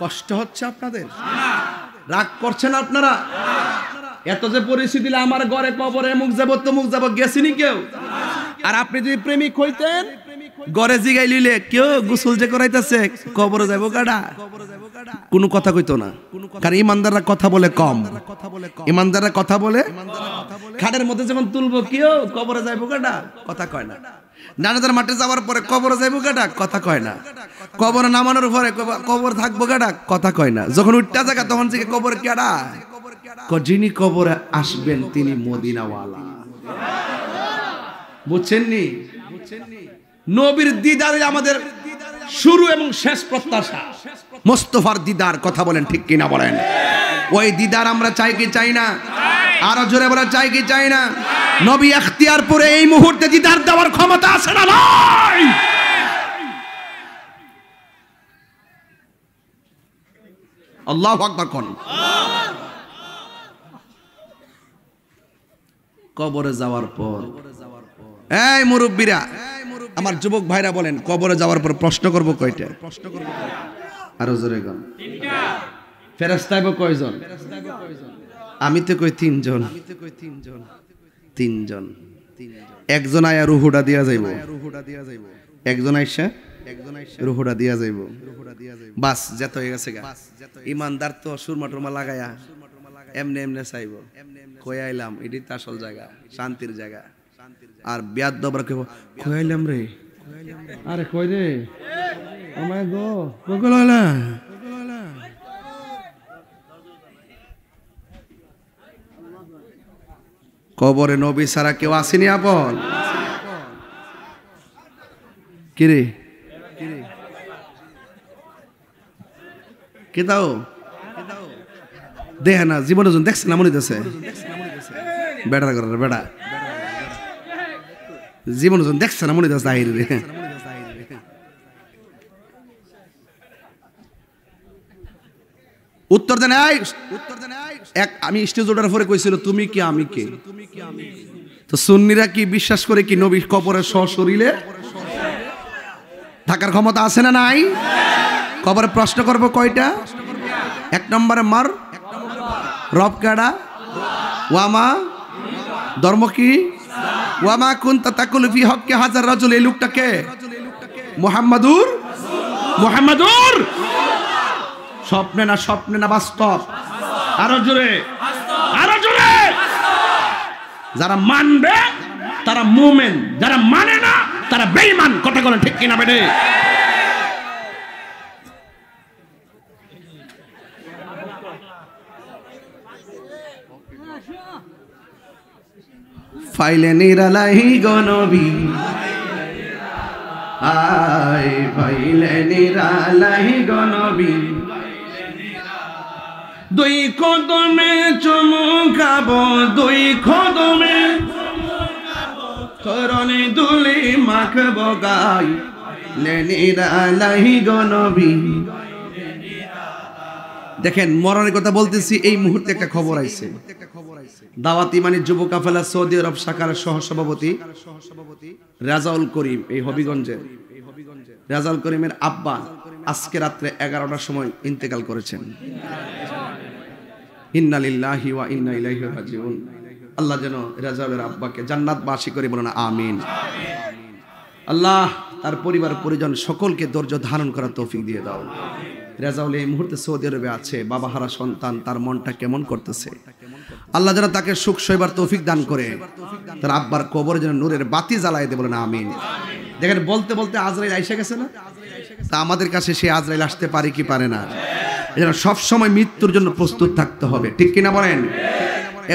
কষ্ট হচ্ছে আপনাদের? রাগ করছেন আপনারা? এত যে পরিস্থিতি, আমার ঘরে কবরে মুখ যাব তমুক যাব, গেছিনি কেউ? আর আপনি যদি প্রেমিক হইতেন, ঘরে জিগাই লিলে কেউ গোসল যে করাইতেছে কবরে যাবো গাড়া, কোনো কথা কইতো না। কারণ ইমানদাররা কথা বলে কম, ইমানদাররা কথা বলে। খাটের মধ্যে যখন তুলবো কেউ কবরে যাইবো গাড়া, কথা কয় না। জানাজার মাঠে যাওয়ার পরে কবরে যাইবো গাড়া, কথা কয় না। কবরে নামানোর পরে কবর থাকবো গাড়া, কথা কয় না। যখন উঠটা জায়গা তখন থেকে কবর কেডা, যিনি কবরে আসবেন তিনি মদিনাওয়ালা। বুঝছেননি? নবীর দিদারে আমাদের শুরু এবং শেষ প্রত্যাশা। মোস্তফার দিদার, কথা বলেন ঠিক কিনা বলেন? ওই দিদার আমরা চাই কি চাই না? আরো জোরে বলা, চাই কি চাই না? নবী ইখতিয়ারপুরে এই মুহূর্তে দিদার দেওয়ার ক্ষমতা আছে না নাই? আল্লাহু আকবার কোন। কবরে যাওয়ার পর, এই মুরব্বীরা, আমার যুবক ভাইরা বলেন, কবরে যাওয়ার পর প্রশ্ন করব কয়টা? আরো জোরে গান। ফেরেশতা আইব কয়জন? আমি তো কই তিনজন। তিনজন। একজন আয়া রুহুটা দিয়া যাইব, একজন আইসা রুহুটা দিয়া যাইব। বাস, যেত হয়ে গেছে গা। ইমানদার তো সুরমা টুরমা লাগায়া এমনে এমনে চাইব, কই আইলাম, এটি তো আসল জায়গা, শান্তির জায়গা। আর বিয়াদ দবরা কইব, কই আইলাম রে, আরে কই রে, ও মাই গড, কই গেল? কবরে নবী ছাড়া কেউ আসেনি আপন? কিরে কে দাও দেখে না, জীবনে দেখছে না, মনে হইতেছে বেড়া করার বেড়া, জীবনে দেখছে না, মনে হইতেছে আহির রে। উত্তর দেন, এক আমি স্টেজ ওঠার পরে কইছিল তুমি কি আমি কে? তো সুন্নিরা কি বিশ্বাস করে কি নবী কবরে সশরীরে থাকার ক্ষমতা আছে না নাই? কবরে প্রশ্ন করব কয়টা? এক নম্বরে মার রব কেডা, ওয়ামা ধর্ম কি, ওয়ামা কুনতা তাকুলু ফি হক্কি হাজার রাজুল, এই লোকটাকে মুহাম্মাদুর স্বপ্নে না বাস্তব? আরো জোরে, আরো জোরে। যারা মানবে তারা মুমিন, যারা মানে না তারা বেঈমান, কথা বলেন ঠিক কিনা বেটে? ফাইলে নিরালাহি গনবী, আই ফাইলে নিরালাহি গনবী, দুই কদমে চুমুকাবো, দুই কদমে করণে দুলি মাখবো গাই, নিরালাহি গনবী। দেখেন, মরণের কথা বলতেছি, এই মুহূর্তে একটা খবর আইছে। দাওয়াতি মানে যুব কাফেলা সৌদি আরব শাখার সহসভাপতি রাজাউল করিম, এই হবিগঞ্জের রাজাউল করিমের আব্বা আজকে রাত্রে 11টার সময় ইন্তেকাল করেছেন। ইন্না লিল্লাহি ওয়া ইন্না ইলাইহি রাজিউন। আল্লাহ যেন রাজাউলের আব্বাকে জান্নাতবাসী করে, বলেন আমিন। আল্লাহ তার পরিবার পরিজন সকলকে ধৈর্য ধারণ করার তৌফিক দিয়ে দাও। রেজাউল এই মুহূর্তে সৌদি আরবে আছে, বাবা হারা সন্তান, তার মনটা কেমন করতেছে। আল্লাহ যেন তাকে সুখ সইবার তৌফিক দান করে, তার আব্বার কবরে যেন নূরের বাতি জ্বালায় দে, বলেন আমিন। দেখেন বলতে বলতে আজরাইল আইসা গেছে না? তা আমাদের কাছে সে আজরাইল আসতে পারে কি পারে না? এজন্য সব সময় মৃত্যুর জন্য প্রস্তুত থাকতে হবে, ঠিক কিনা বলেন?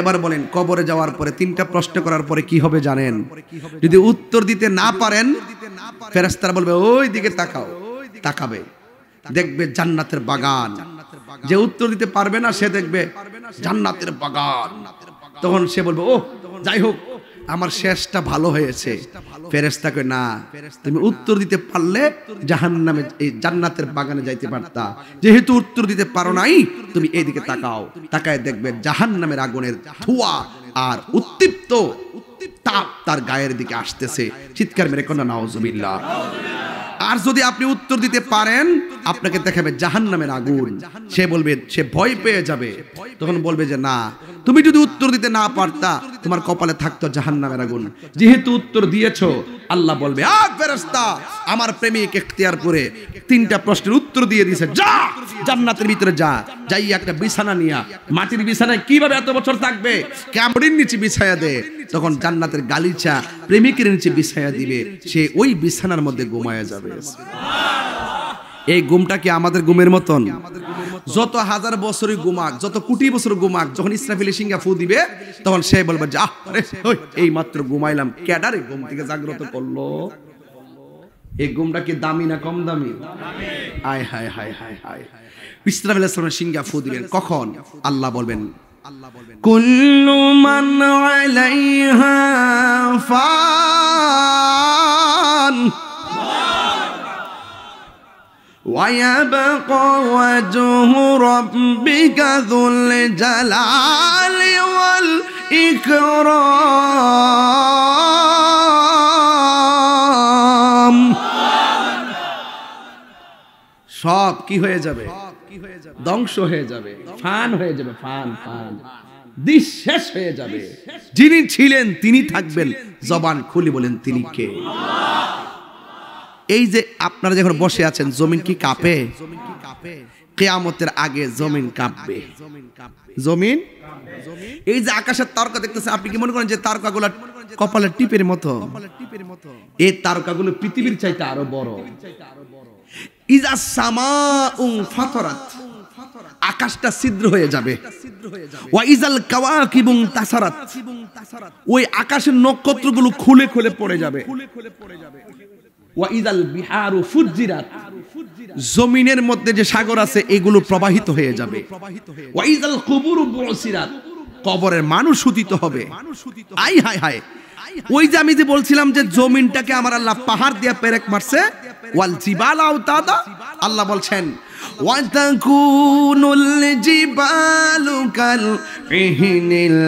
এবার বলেন, কবরে যাওয়ার পরে 3টা প্রশ্ন করার পরে কি হবে জানেন? যদি উত্তর দিতে না পারেন, ফেরেশতারা বলবে ওই দিকে তাকাও, তাকাবে, দেখবে জান্নাতের বাগান। যে উত্তর দিতে পারবে না সে দেখবে জান্নাতের বাগান। তখন সে বলবে ও যাই হোক আমার শেষটা ভালো হয়েছে। ফেরেশতা কয় না, তুমি উত্তর দিতে পারলে জাহান্নামে, এই জান্নাতের বাগানে যাইতে পারতা। যেহেতু উত্তর দিতে পারো নাই, তুমি এইদিকে তাকাও, তাকায় দেখবে জাহান্নামের আগুনের ধোঁয়া আর উত্তপ্ত তাপ তার গায়ের দিকে আসতেছে। চিৎকার মেরে কোন নাউজুবিল্লাহ। আর যদি আপনি উত্তর দিতে পারেন, আপনাকে দেখাবে জাহান্নামের আগুন। সে বলবে, সে ভয় পেয়ে যাবে, তখন বলবে যে না, তুমি যদি উত্তর দিতে না পারতা তোমার কপালে থাকতো জাহান্নামের আগুন। যেহেতু উত্তর দিয়েছো, আল্লাহ বলবে আ ফেরেশতা, আমার প্রেমিক ইখতিয়ারপুরে 3টা প্রশ্নের উত্তর দিয়ে দিয়েছে, যা জান্নাতের ভিতরে যা, যাই একটা বিছানা নিয়া, মাটির বিছানায় কিভাবে এত বছর থাকবে, কামড়ির নিচে বিছায়া দে। তখন জান্নাতের গালিচা প্রেমিকের নিচে বিছায়া দিবে, সে ওই বিছানার মধ্যে ঘুমায়া যাবে। এই ঘুমটা কি আমাদের ঘুমের মতন? যত হাজার বছরই ঘুমাক, যত কোটি বছর ঘুমাক, যখন ইসরাফিল সিংহা ফু দিবে তখন সে বলবে যে এই মাত্র ঘুমাইলাম, ক্যাডারে ঘুম থেকে জাগ্রত করলো। এই ঘুমটা কি দামি না কম দামি? আয় হায় হায় হায় হায়। ইসরাফিল সিংহা ফু দিবেন কখন? আল্লাহ বলবেন কুল্লু মান আলাইহা ফান وَيَبْقَى وَجْهُ رَبِّكَ ذُو الْجَلَالِ وَالْإِكْرَامِ। সব কি হয়ে যাবে? ধ্বংস হয়ে যাবে, ফান হয়ে যাবে, ফান ফান, দিশ শেষ হয়ে যাবে। যিনি ছিলেন তিনি থাকবেন, জবান খুলে বলেন তিনি কে? এই যে আপনারা যখন বসে আছেন, জমিন কি কাঁপে? কিয়ামতের আগে জমিন কাঁপবে। জমিন, এই যে আকাশের তারকা দেখতেছে, আপনি কি মনে করেন যে তারকাগুলো কপালের টিপের মতো? এই তারকাগুলো পৃথিবীর চাইতে আরো বড়। ইজা সামাউন ফাতারাত, আকাশটা ছিদ্র হয়ে যাবে। ওয়া ইজাল কাওয়াকিবুন তাসারাত, ওই আকাশের নক্ষত্রগুলো খুলে খুলে পড়ে যাবে। ওয়া ইজাল বিহারু ফুজ্জিরাত, জমিনের মধ্যে যে সাগর আছে এগুলো প্রবাহিত হয়ে যাবে। ওয়া ইজাল কুবুরু বুসিরাত, কবরের মানুষ উদিত হবে। আই হায় হায়। ওই যে আমি যে বলছিলাম যে জমিনটাকে আমার আল্লাহ পাহাড় দিয়ে পেরেক মারছে, ওয়াল জিবাল আওতাদা, আল্লাহ বলছেন ওয়াতাকুনুল জিবালু কাল ইহনিল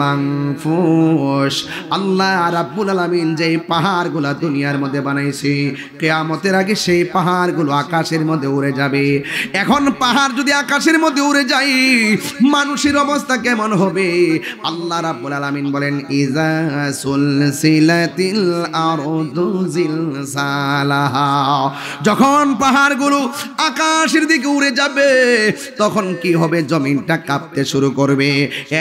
মানফুশ। আল্লাহ রাব্বুল আলামিন যে পাহাড়গুলো দুনিয়ার মধ্যে বানাইছে, কিয়ামতের আগে সেই পাহাড়গুলো আকাশের মধ্যে উড়ে যাবে। এখন পাহাড় যদি আকাশের মধ্যে উড়ে যায়, মানুষের অবস্থা কেমন হবে? আল্লাহ রাব্বুল আলামিন বলেন ইজা সুলসিলাতিল আরদু জিলসালাহা, যখন পাহাড়গুলো আকাশের দিকে উড়ে যাবে তখন কি হবে? জমিনটা কাঁপতে শুরু করবে।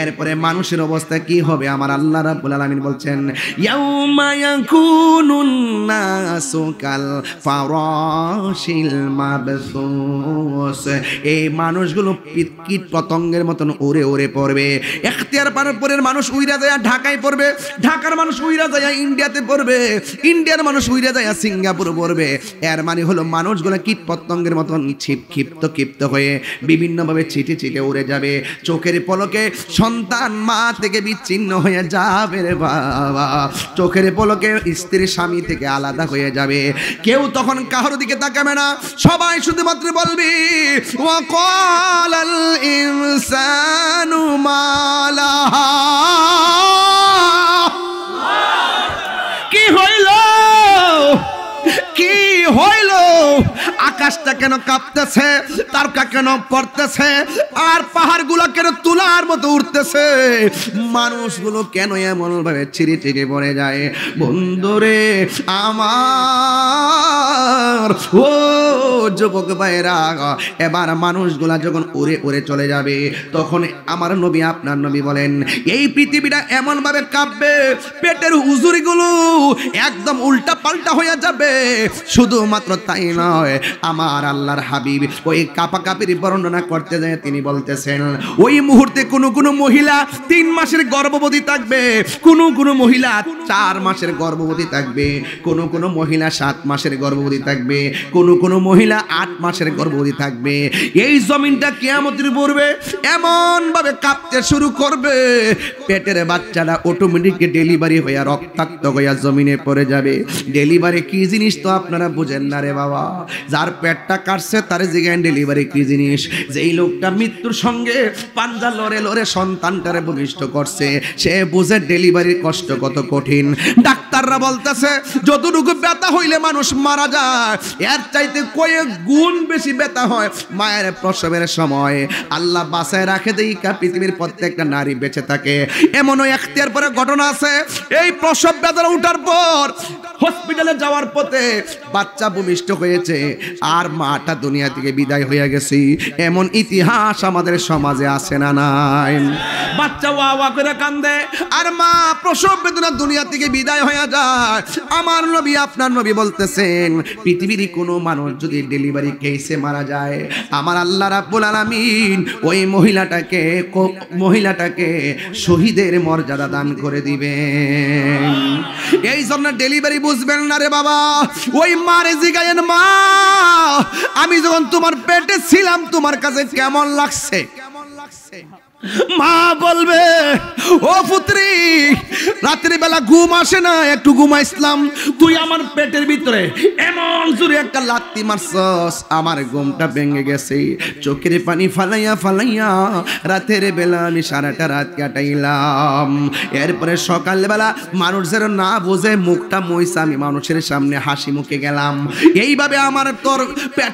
এরপরে মানুষের অবস্থা কি হবে? আমার আল্লাহ রাব্বুল আলামিন বলছেন ইয়াউমা ইয়াকুনুন নাসু কাল ফারাশিল মাবসুস, এই মানুষগুলো কীট পতঙ্গের মতন উড়ে উড়ে পড়বে। ইখতিয়ার পারপুরের মানুষ উইরা যায় ঢাকায় পড়বে, ঢাকার মানুষ উইরা যায় ইন্ডিয়াতে পড়বে, ইন্ডিয়ার মানুষ উইরা যায় সিঙ্গাপুর পড়বে। এর মানে হলো মানুষগুলো কীট পতঙ্গের মতন ক্ষিপ্ত ক্ষিপ্ত হয়ে বিভিন্নভাবে ছিটে ছিটে উড়ে যাবে। চোখের পলকে সন্তান মা থেকে বিচ্ছিন্ন হয়ে যাবে রে বাবা, চোখের পলকে স্ত্রী স্বামী থেকে আলাদা হয়ে যাবে। কেউ তখন কারোর দিকে তাকাবে না, সবাই শুধুমাত্র বলবি ওয়া ক্বালাল ইনসানু মা লাহা, কি হইল কি হইল? আকাশটা কেন কাঁপতেছে, তারকা কেন পড়তেছে, আর পাহাড়গুলো কেন তুলার মতো উঠতেছে, মানুষগুলো কেন এমন ভাবে ছিঁড়ে ছিঁড়ে পড়ে যায়? বন্ধুরে আমার, ও যুবক ভাইরা, এবার মানুষগুলা যখন উড়ে উড়ে চলে যাবে, তখন আমার নবী আপনার নবী বলেন এই পৃথিবীটা এমন ভাবে কাঁপবে, পেটের হুজুরিগুলো একদম উল্টা পাল্টা হয়ে যাবে। শুধুমাত্র তাই নয়, আমার আল্লাহর হাবিব ওই কাঁপাকাপির বর্ণনা করতে যায় তিনি বলতেছেন ওই মুহূর্তে কোনো মহিলা 3 মাসের গর্ভবতী থাকবে, কোনো মহিলা 4 মাসের গর্ভবতী থাকবে, কোনো মহিলা 7 মাসের গর্ভবতী থাকবে, কোনো মহিলা 8 মাসের গর্ভবতী থাকবে। এই জমিনটা কিয়ামতের পূর্বে এমন ভাবে কাঁপতে শুরু করবে, পেটের বাচ্চাটা অটোমেটিক ডেলিভারি হয়ে রক্তাক্ত হয়ে জমিনে পড়ে যাবে। ডেলিভারি কি জিনিস তো আপনারা বুঝেন না রে বাবা। যার পেটটা কাটছে তার জিজ্ঞাসা ডেলিভারি কি জিনিস। যেই লোকটা মৃত্যুর সঙ্গে পাঞ্জা লড়ে লড়ে সন্তানটারে ভূমিষ্ঠ করছে, সে বুঝে ডেলিভারির কষ্ট কত কঠিন। ডাক্তাররা বলতেছে যতটুকু ব্যথা হইলে মানুষ মারা যায়, এর চাইতে কয়েক গুণ বেশি ব্যথা হয় মায়ের প্রসবের সময়। আল্লাহ বাঁচায় রাখে দেই পৃথিবীর প্রত্যেকটা নারী বেঁচে থাকে। এমনও এখতিয়ার পরে ঘটনা আছে, এই প্রসব ব্যথা উঠার পর হসপিটালে যাওয়ার পথে বাচ্চা ভূমিষ্ঠ হয়েছে আর মাটা দুনিয়া থেকে বিদায় হয়ে গেছে। এমন ইতিহাস আমাদের সমাজে আছে না নাই? বাচ্চা ওয়া ওয়া করে কান্দে আর মা প্রসব বেদনা দুনিয়া থেকে বিদায় হয়ে যায়। আমার নবী আপনার নবী বলতেছেন পৃথিবীর কোনো মানুষ যদি ডেলিভারি কেসে মারা যায়, আমার আল্লাহ রাব্বুল আলামিন ওই মহিলাটাকে শহীদের মর্যাদা দান করে দিবেন। এই জন্য ডেলিভারি বুঝবেন না রে বাবা। ওই মারে জিগায়েন, মা আমি যখন তোমার পেটে ছিলাম তোমার কাছে কেমন লাগছে? মা বলবে ও পুত্রী, রাতের বেলা ঘুম আসে না, একটু ঘুমাইছিলাম, তুই আমার পেটের ভিতরে এমন জোরে একটা লাত্তি মারছস, আমার ঘুমটা ভেঙে গেছে। চোখের পানি ফালাইয়া ফালাইয়া রাতের বেলা আমি সারাটা রাত কাটাইলাম। এরপরে সকালবেলা মানুষ যেন না বোঝে মুখটা মইছে, আমি মানুষের সামনে হাসি মুখে গেলাম। এইভাবে আমার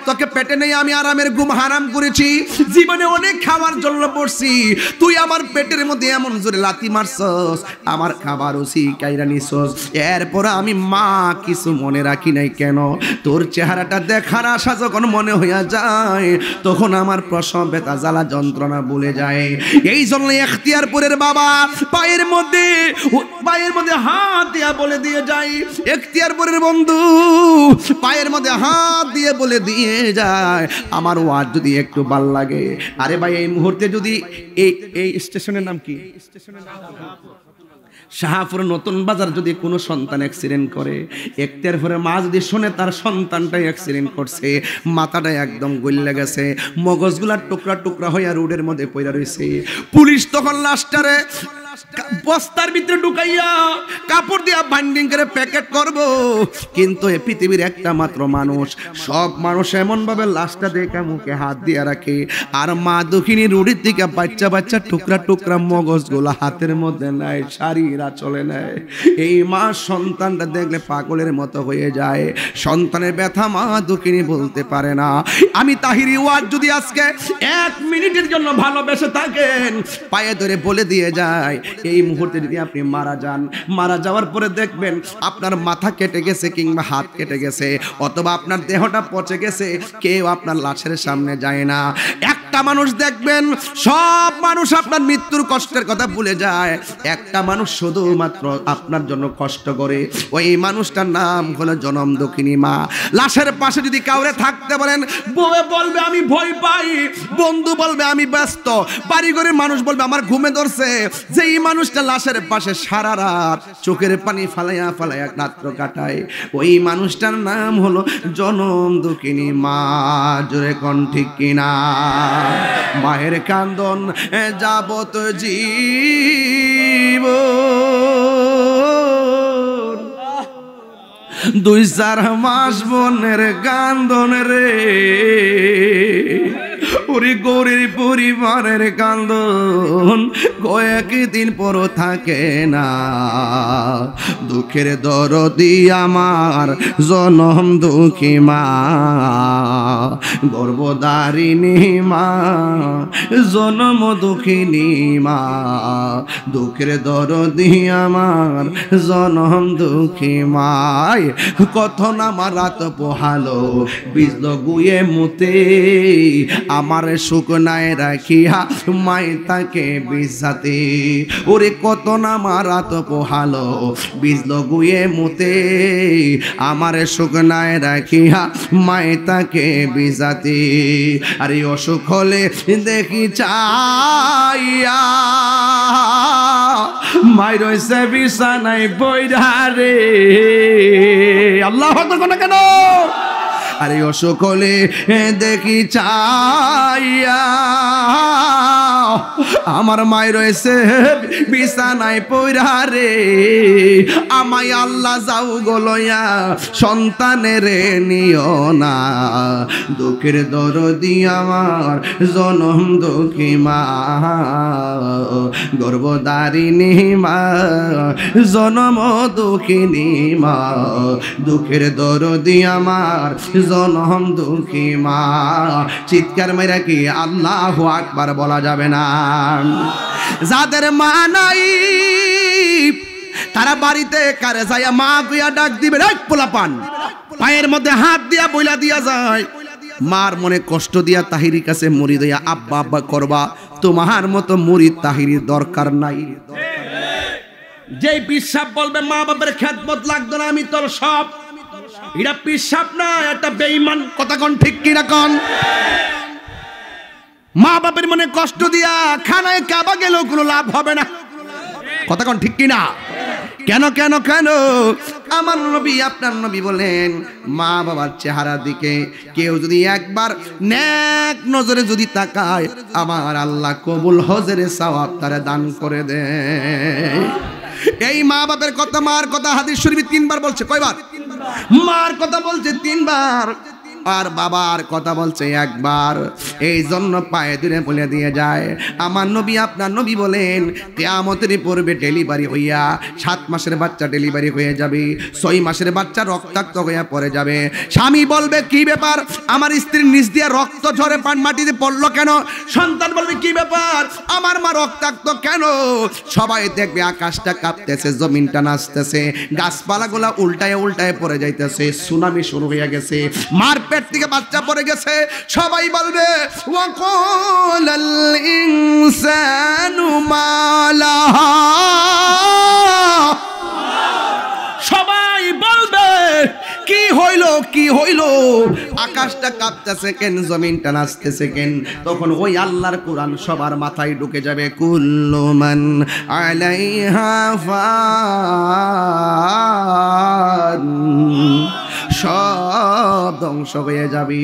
তোকে পেটে নেই আমি আরামের ঘুম হারাম করেছি। জীবনে অনেক খাওয়ার জন্য পড়ছি, তুই আমার পেটের মধ্যে এমন জোরে লাথি মারছস, আমার খাবার ওসি কাইরা নিছস। এরপর আমি মা কিছু মনে রাখি নাই কেন, তোর চেহারাটা দেখার আশা যখন মনে হইয়া যায় তখন আমার প্রসব ব্যথা জ্বালা যন্ত্রণা ভুলে যায়। এই জন্য এখতিয়ারপুরের বাবা পায়ের মধ্যে হাত দিয়া বলে দিয়ে যায়, এখতিয়ারপুরের বন্ধু পায়ের মধ্যে হাত দিয়ে বলে দিয়ে যায়, আমার ওয়াজ যদি একটু ভাল লাগে, আরে ভাই এই মুহূর্তে যদি এই স্টেশনের নাম কি? শাহপুর নতুন বাজার যদি কোনো সন্তান অ্যাক্সিডেন্ট করে, এখতিয়ারপুরের মা যদি শোনে তার সন্তানটাই অ্যাক্সিডেন্ট করছে, মাথাটা একদম গলে গেছে, মগজগুলা টুকরা টুকরা হইয়া রোডের মধ্যে পড়ে রয়েছে। পুলিশ তখন লাশটারে বস্তার ভিতরে ঢুকাইয়া কাপড় দিয়া বাইন্ডিং করে প্যাকেট করব, কিন্তু এই পৃথিবীর একটা মাত্র মানুষ, সব মানুষ এমন ভাবে লাশটা দেখে মুখে হাত দিয়া রাখে, আর মা দুঃখিনী রুড়ির দিকে বাচ্চা টুকরা টুকরা মগজগুলো হাতের মধ্যে নেয়, শাড়িরা চলে নেয়। এই মা সন্তানটা দেখলে পাগলের মতো হয়ে যায়। সন্তানের ব্যথা মা দুঃখিনী বলতে পারে না। আমি তাহিরি ওয়াজ যদি আজকে 1 মিনিটের জন্য ভালোবেসে থাকেন, পায়ে ধরে বলে দিয়ে যায়, এই মুহূর্তে যদি আপনি মারা যাওয়ার পরে দেখবেন আপনার মাথা কেটে গেছে কিংবা হাত কেটে গেছে অথবা আপনার দেহটা পচে গেছে, কেউ আপনার লাশের সামনে যায় না। একটা মানুষ দেখবেন, সব মানুষ আপনার মৃত্যুর কষ্টের কথা ভুলে যায়, একটা মানুষ শুধুমাত্র আপনার জন্য কষ্ট করে, ওই মানুষটার নাম হলো জনম দুঃখিনী মা। লাশের পাশে যদি কাউরে থাকতে বলেন, বউ বলবে আমি ভয় পাই, বন্ধু বলবে আমি ব্যস্ত, বাড়িঘরের মানুষ বলবে আমার ঘুমে ধরছে। যেই মানুষটা লাশের পাশে সারা রাত চোখের পানি ফালাইয়া ফালাইয়া রাত্র কাটায়, ওই মানুষটার নাম হলো জনম দুঃখিনী মা। জোরে কোন ঠিক কিনা? মায়ের কান্দন যাবত জীব 2-4 মাস বোনের কান্দন রে, ওরে গৌরীর পরিবারের কান্দন কয়েকদিন পর থাকে না। দুঃখের দরদি আমার জনম দুঃখী মা, গর্ভধারিণী মা, জনম দুঃখিনী মা। দুঃখের দরদি আমার জনম দুঃখী মায়, কত না মারাত পোহালো বিজল গুয়ে মুতে, আমার শুকনায় রাখিয়া মাই তাকে বিজাতে। ওরে কত না মারাত পোহালো বিজল গুয়ে মুতে, আমার শুকনায় রাখিয়া মাই তাকে বিজাতে। আরে অসুখ হলে দেখি চাইয়া মাই রয়েছে বিছানায় বইরা রে। আল্লাহ কেন? আরে অসুখ হলে দেখি চাইয়া আমার মাই রয়েছে বিছানায় পইরা রে। আমায় আল্লাহ যাও গলয়া সন্তানের নিও না। দুঃখের দরদি আমার জনম দুঃখী মা, গর্ভধারিণী মা, জনম দুঃখিনী মা। দুঃখের দরদি আমার জনম দুঃখী মা। চিৎকার মেরে কি আল্লাহু আকবার বলা যাবে না? যাদের মা নাই তারা বাড়িতে কারে যায় মা গুয়া ডাক দিবে, রাখ পোলাপান পায়ের মধ্যে হাত দিয়া বইলা দিয়া যায়। মার মনে কষ্ট দিয়া তাহিরির কাছে মুড়ি দিয়া আব্বা আব্বা করবা, তোমার মতো মুড়ি তাহিরির দরকার নাই। যেই পিসাব বলবে মা বাবার খেদমত লাগতো না, আমি তোর সব, এটা পিসাব না, এটা বেঈমান। কথা কোন ঠিক কি না কোন? মা বাবার মনে কষ্ট দিয়া খানায় কাবা গেলেও কোনো লাভ হবে না। কথা কোন ঠিক কি না? কেন কেন কেন? আমার নবী আপনার নবী বলেন মা বাবার চেহারার দিকে কেউ যদি একবার নেক নজরে যদি তাকায়, আমার আল্লাহ কবুল হজের সওয়াব তারে দান করে দেয়। এই মা বাবার কথা, মার কথা হাদিস শরীফে 3 বার বলছে। কয়বার? মার কথা বলছে 3 বার, আর বাবার কথা বলছে 1 বার। এই জন্য পায়ে ধরে বলে দিয়ে যায় আমার নবী আপনার নবী বলেন কিয়ামতের পূর্বে ডেলিভারি হইয়া 7 মাসের বাচ্চা ডেলিভারি হয়ে যাবে, 6 মাসের বাচ্চা রক্তাক্ত হইয়া পড়ে যাবে। স্বামী বলবে কি ব্যাপার, আমার স্ত্রীর নিচ দিয়ে রক্ত ঝরে পান মাটিতে পড়লো কেন? সন্তান বলবে কি ব্যাপার, আমার মা রক্তাক্ত কেন? সবাই দেখবে আকাশটা কাঁপতেছে, জমিনটা নাচতেছে, গাছপালাগুলা উল্টায় উল্টায় পড়ে যাইতেছে, সুনামি শুরু হয়ে গেছে, মার পেট থেকে বাচ্চা পড়ে গেছে। সবাই বলবে ওয়াকালাল ইনসানু মা লাহা, সবাই বলবে কি হইল কি হইল, আকাশটা কাঁপতেছে কেন, জমিনটা নাচতেছে কেন? তখন ওই আল্লাহর কোরআন সবার মাথায় ঢুকে যাবে, কুল্লু মান আলাইহা ফান, সব ধ্বংস হয়ে যাবে।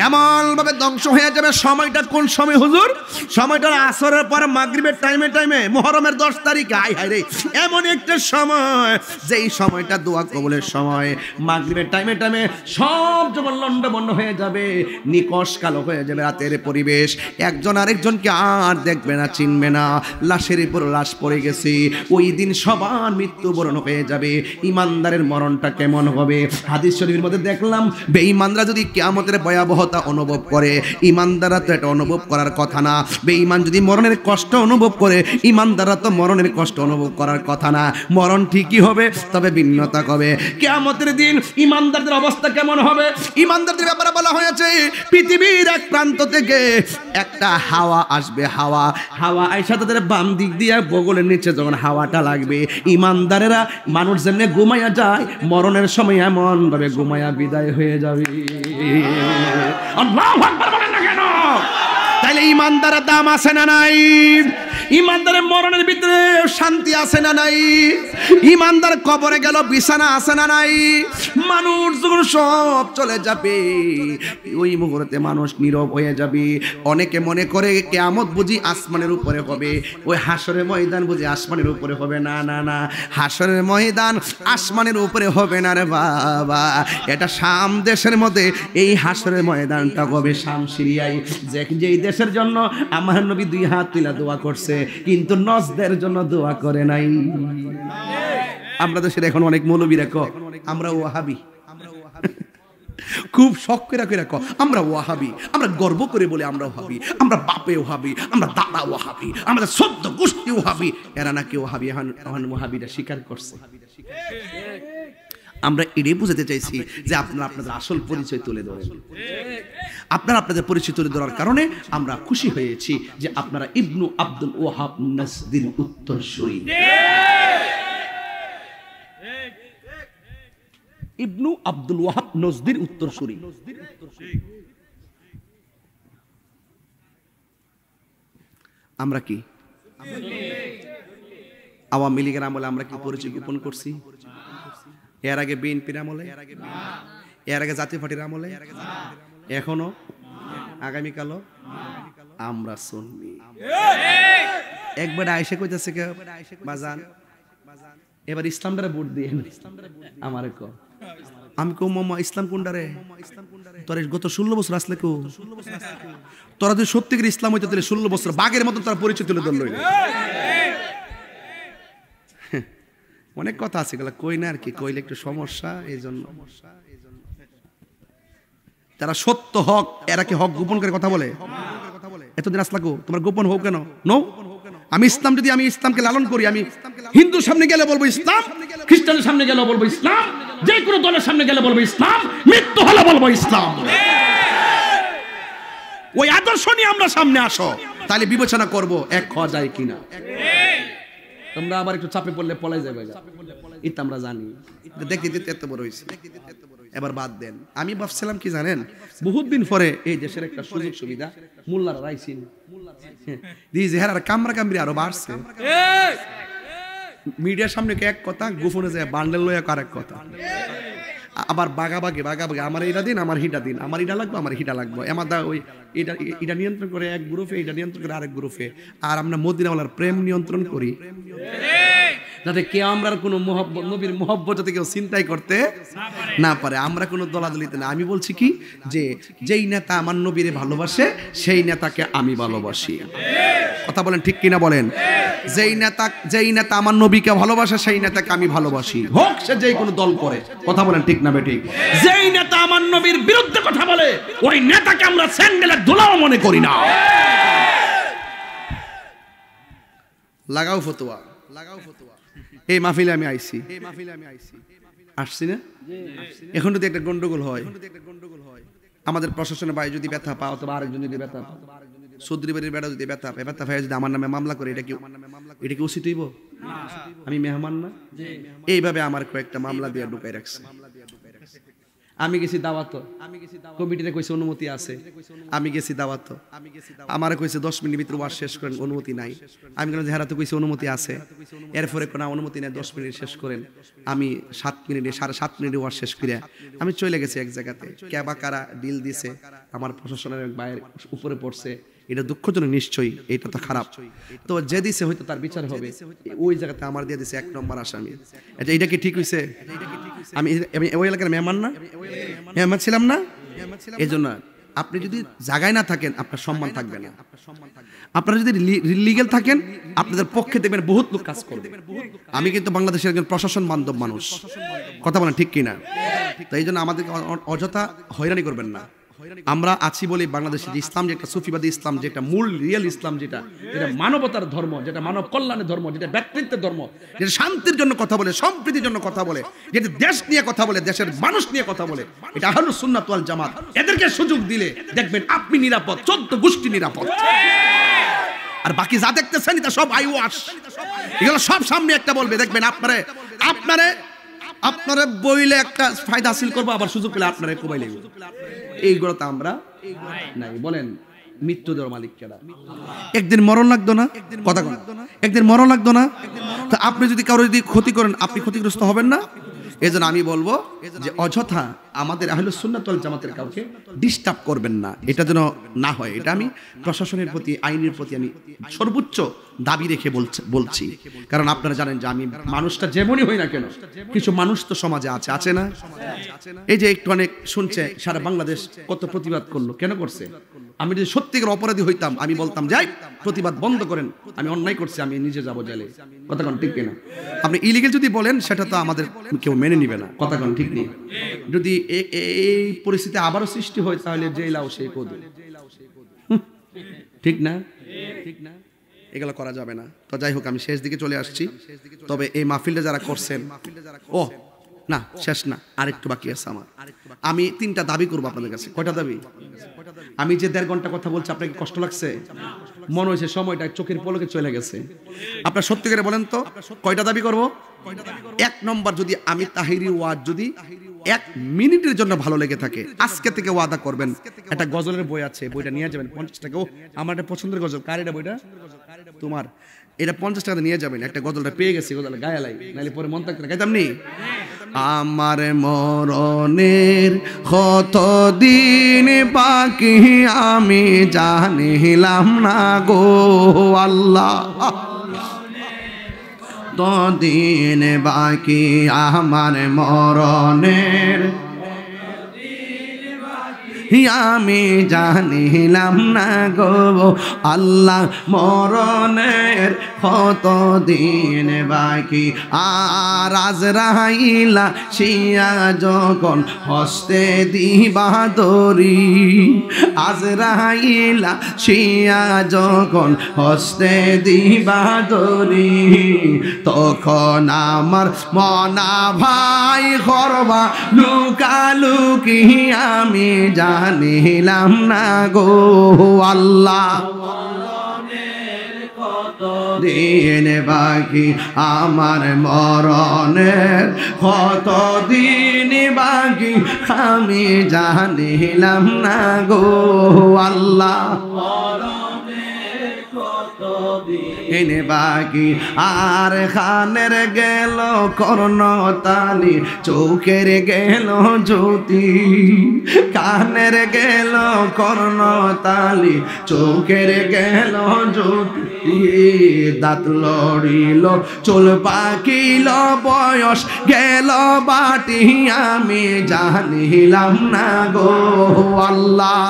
এমন ভাবে ধ্বংস হয়ে যাবে। সময়টা কোন সময় হুজুর? সময়টা আসরের পর মাগরিবের টাইমে টাইমে, মুহররমের 10 তারিখে। আয় হায় রে, এমন একটা সময় যেই সময়টা দোয়া কবুলের সময়। মাগরিবের টাইমে টাইমে সব যেমন লন্ডভন্ড হয়ে যাবে, নিকশ কালো হয়ে যাবে রাতের পরিবেশ। একজন আরেকজনকে আর দেখবে না, চিনবে না, লাশের উপর লাশ পড়ে গেছে। ওই দিন সবার মৃত্যুবরণ হয়ে যাবে। ইমানদারের মরণটা কেমন হবে? হাদিস শরীফের মধ্যে দেখলাম বেঈমানরা যদি কিয়ামতের ভয়াবহতা অনুভব করে, ইমানদাররা তো এটা অনুভব করার কথা না। বেঈমান যদি মরণের কষ্ট অনুভব করে, ইমানদাররা তো মরণের কষ্ট অনুভব করার কথা না। মরণ ঠিকই হবে, তবে ভিন্নতা হবে। কিয়ামতের দিন ইমানদারদের অবস্থা কেমন হবে? ইমানদারদের ব্যাপারে বলা হয়েছে পৃথিবীর এক প্রান্ত থেকে একটা হাওয়া আসবে, হাওয়া আইসা তাদের বাম দিক দিয়ে বগলের নিচে যখন হাওয়াটা লাগবে, ইমানদারেরা মানুষ যেমনি ঘুমাইয়া যায়, মরণের সময় এমন ভাবে ঘুমাইয়া বিদায় হয়ে যাবে। আল্লাহু আকবার বলেন না কেন? তাইলে ইমানদারের দাম আছে না নাই? ইমানদারের মরণের ভিতরে শান্তি আছে না নাই? ইমানদার কবরে গেল বিছানা আছে না নাই? মানুষ যখন সব চলে যাবে ওই মুহূর্তে মানুষ নীরব হয়ে যাবে। অনেকে মনে করে কিয়ামত বুঝি আসমানের উপরে হবে, ওই হাসরের ময়দান বুঝি আসমানের উপরে হবে। না না না, হাসরের ময়দান আসমানের উপরে হবে না রে বাবা, এটা শাম দেশের মধ্যে এই হাসরের ময়দানটা হবে শাম সিরিয়ায়, যেই দেশের জন্য আমার নবী 2 হাত তুলে দোয়া করছে, কিন্তু নজদের জন্য দোয়া করে নাই। আমরা দেশের এখন অনেক মৌলবীরা কয় আমরা ওয়াহাবি, খুব শখ করে রাখো আমরা ওয়াহাবি, আমরা গর্ব করে বলে আমরা ওয়াহাবি, আমরা বাপে ওয়াহাবি, আমরা দাদা ওয়াহাবি, আমাদের 14 গোষ্ঠী ওয়াহাবি। এরা নাকি ওয়াহাবি, এখন ওয়াহাবিরা স্বীকার করছে। আমরা এটাই বুঝাতে চাইছি যে আপনারা আপনাদের আসল পরিচয় তুলে ধরেন। আপনারা আপনাদের পরিচয় তুলে ধরার কারণে আমরা খুশি হয়েছি যে আপনারা ইবনু আব্দুল ওয়াহাব নজদির উত্তরসূরি। ইবনু আব্দুল ওয়াহাব নজদির উত্তরসূরি। আমরা কি আওয়ামী লীগের আমলে আমরা কি পরিচয় গোপন করছি? এর আগে বিএনপির আমলে, এর আগে জাতীয় পার্টির আমলে, এখনো আগামীকালও আমরা সুন্নি। একবার আয়েশা কইতাছে কে বাজান এবার ইসলামটারে ভোট দিয়ে আমারে কো, আমি কো মামা ইসলাম কোনটারে? তোর গত 16 বছর আসলে কো, তোরা যদি সত্যিকার ইসলাম হইতে তাহলে 16 বছর বাঘের মতো তার পরিচয় তুলে ধরল। অনেক কথা আছে গেলা কই না আর কি, কইলে একটু সমস্যা, এই জন্য তারা সত্য হক, এরা কি হক গোপন করে কথা বলে? এতদিন আসলা কো তোমার গোপন হোক কেন? নো, আমি ইসলাম যদি আমি ইসলামকে লালন করি, আমি হিন্দুর সামনে গেলে বলবো ইসলাম, খ্রিস্টানের সামনে গেলে বলবো ইসলাম, যে কোনো দলের সামনে গেলে বলবো ইসলাম, মৃত্যু হলে বলবো ইসলাম। ওই আদর্শ নিয়ে আমরা সামনে আসো, তাহলে বিবেচনা করব এক হওয়া যায় কিনা। তোমরা আবার একটু চাপে পড়লে পলাই যাবে, এটা আমরা জানি। দেখি দিতে এত বড় হয়েছে, এবার বাদ দেন। আমি ভাবছিলাম কি জানেন, বহুত দিন পরে এই দেশের একটা সুযোগ সুবিধা মোল্লারা রাইছেন, চেহারা কামরা কামড়ি আরো বাড়ছে। মিডিয়ার সামনে এক কথা, গোপনে যায় বান্ডেল লয়া আরেক কথা, আবার বাগাবাগি আমার এটা দিন, আমার হিটা দিন, আমার এটা লাগবে, আমার হিটা লাগবে, আমার ওই এটা নিয়ন্ত্রণ করে এক গ্রুপে, এটা নিয়ন্ত্রণ করে আরেক গ্রুপে। আর আমরা মদিনাওয়ালার প্রেম নিয়ন্ত্রণ করি, যাতে কেউ আমরা কোনো নবীর মহব্বত যাতে কেউ চিন্তাই করতে না পারে। আমরা কোনো দলাদলিতে না। আমি বলছি কি যে যেই নেতা আমার নবীরে ভালোবাসে সেই নেতাকে আমি ভালোবাসি। কথা বলেন ঠিক কিনা বলেন? যেই নেতা আমার নবীকে ভালোবাসে সেই নেতাকে আমি ভালোবাসি, হোক সে যেই কোনো দল করে। কথা বলেন ঠিক না বেঠিক? যেই নেতা আমার নবীর বিরুদ্ধে কথা বলে ওই নেতাকে আমরা স্যান্ডেলের ধুলাও মনে করি না। লাগাও ফতোয়া, লাগাও ফতোয়া। এই মাহফিলে আমি আইছি, আসছি না? এখন যদি একটা গন্ডগোল হয়, আমাদের প্রশাসনের বাইরে যদি ব্যথা পাও অথবা আরেকজন যদি ব্যথা পাও, চৌধুরী বাড়ির বেড়া যদি ব্যথা পায় যদি আমার নামে মামলা করে, এটা কি উচিত হইব? আমি মেহমান না? এইভাবে আমার কয়েকটা মামলা দিয়ে ঢুকাই রাখছে। আমি গেছি দাওয়াত, কমিটিতে কইছে অনুমতি আছে, আমি গেছি দাওয়াত, আমারে কইছে 10 মিনিট ভিতরে ওয়াজ শেষ করেন, অনুমতি নাই। আমি কেন জেহারাতে কইছে অনুমতি আছে, এরপরে কোনো অনুমতি নাই, 10 মিনিট শেষ করেন। আমি 7 মিনিটে 7.5 মিনিটে ওয়াজ শেষ করে আমি চলে গেছি এক জায়গাতে। ক্যাবা কারা ডিল দিছে, আমার প্রশাসনের বাইরের উপরে পড়ছে, এটা দুঃখজনক নিশ্চয়ই, এটা তো খারাপ। তো যে দিছে হয়তো তার বিচার হবে, ওই জায়গাতে আমার দিয়ে দিছে 1 নম্বর আসামি। এটা কি ঠিক হইছে? আমি ওই এলাকার মেহমান না, মেহমান ছিলাম না। এই জন্য আপনি যদি জায়গায় না থাকেন আপনার সম্মান থাকবে না। আপনারা যদি লিগ্যাল থাকেন আপনাদের পক্ষে দেখবেন বহুত লোক কাজ করবে। আমি কিন্তু বাংলাদেশের একজন প্রশাসন বান্ধব মানুষ, কথা বলেন ঠিক কিনা? তো এই জন্য আমাদেরকে অযথা হয়রানি করবেন না। আমরা আছি বলে বাংলাদেশে যে ইসলাম, যে একটা সুফিবাদী ইসলাম, যেটা মূল রিয়েল ইসলাম, যেটা মানবতার ধর্ম, যেটা মানব কল্যাণের ধর্ম, যেটা ব্যক্তিত্বের ধর্ম, যেটা শান্তির জন্য কথা বলে, সম্প্রীতির জন্য কথা বলে, যেটা দেশ নিয়ে কথা বলে, দেশের মানুষ নিয়ে কথা বলে, এটা আহলুস সুন্নাত ওয়াল জামাত। এদেরকে সুযোগ দিলে দেখবেন আপনি নিরাপদ, 14 গোষ্ঠী নিরাপদ। আর বাকি যা দেখতেছেন এটা সব আইওয়াশ, এগুলো সব সামনে একটা বলবে, দেখবেন আপনারে বইলে একটা ফায়দা হাসিল করবো, আবার সুযোগ পেলে আপনারে কোবাইলে। এইগুলো তো আমরা নাই। বলেন মৃত্যু দেওয়ার মালিক কেডা? একদিন মরণ লাগতো না? কথা বল, একদিন মরণ লাগতো না? তো আপনি যদি কারো যদি ক্ষতি করেন, আপনি ক্ষতিগ্রস্ত হবেন না? এজন্য আমি বলবো যে অযথা আমাদের আহলুস সুন্নাত ওয়াল জামাতের কাউকে ডিস্টার্ব করবেন না, এটা যেন না হয়। এটা আমি প্রশাসনের প্রতি, আইনের প্রতি আমি সর্বোচ্চ দাবি রেখে বলছি। কারণ আপনারা জানেন যে আমি মানুষটা যেমনই হই না কেন, কিছু মানুষ তো সমাজে আছে না? এই যে একটু অনেক শুনছে সারা বাংলাদেশ কত প্রতিবাদ করলো, কেন করছে? আমি যদি সত্যিকার অপরাধী হইতাম আমি বলতাম যাই প্রতিবাদ বন্ধ করেন, আমি অন্যায় করছি, আমি নিজে যাবো জেলে। কথা কোন ঠিক কিনা? আপনি ইলিগেল যদি বলেন সেটা তো আমাদের কেউ মেনে নিবে না। কথা কোন ঠিক নেই? যদি এই পরিস্থিতি আবারও সৃষ্টি হয় তাহলে জেলাও সেই কদু, ঠিক না? ঠিক না? এগুলো করা যাবে না। তো যাই হোক, আমি শেষ দিকে চলে আসছি। তবে এই মাহফিলটা যারা করছেন, ও না শেষ না, আরেকটু বাকি আছে আমার। আমি 3টা দাবি করবো আপনাদের কাছে। কয়টা দাবি? আমি যে 1.5 ঘন্টা কথা বলছি, আপনাকে কষ্ট লাগছে? মনে হয়েছে সময়টা চোখের পলকে চলে গেছে? আপনার সত্যি করে বলেন তো কয়টা দাবি করব? 1 নম্বর, যদি আমি তাহিরি ওয়াজ যদি 1 মিনিটের জন্য ভালো লেগে থাকে, আজকে থেকে ওয়াদা করবেন একটা গজলের বই আছে, বইটা নিয়ে যাবেন 50 টাকা। ও আমার একটা পছন্দের গজল, কার এটা বইটা? তোমার। এটা 50 টাকা নিয়ে যাবেন। একটা গজলটা পেয়ে গেছি, গজলটা গায়ালাই, নাহলে পরে মন থাকতে গাইতাম নি। আমার মরণের কত দিন বাকি আমি জানিলাম না গো আল্লাহ, তো দিন বাকি আমার মরণের আমি জানিলাম না গো আল্লাহ, মরণের কত দিন বাকি। আর আজরাইলা শিয়া যখন হস্তে দিবা দরি, আজরাইলা শিয়া যখন হস্তে দিবা দরি, তখন আমার মনা ভাই করবা লুকালুকি আমি জানিলাম না গো আল্লাহ, দিন বাকি আমার মরণের কত দিন বাকি আমি জানিলাম না গো আল্লাহ, এনে বাকি। আর খানের গেল কর্ণতালি, চৌকের গেল জ্যোতি, কানের গেল কর্ণতালি, চৌকের গেল জ্যোতি, দাঁত লড়িল চুল পাকিল বয়স গেল বাটি আমি জানিলাম না গো আল্লাহ,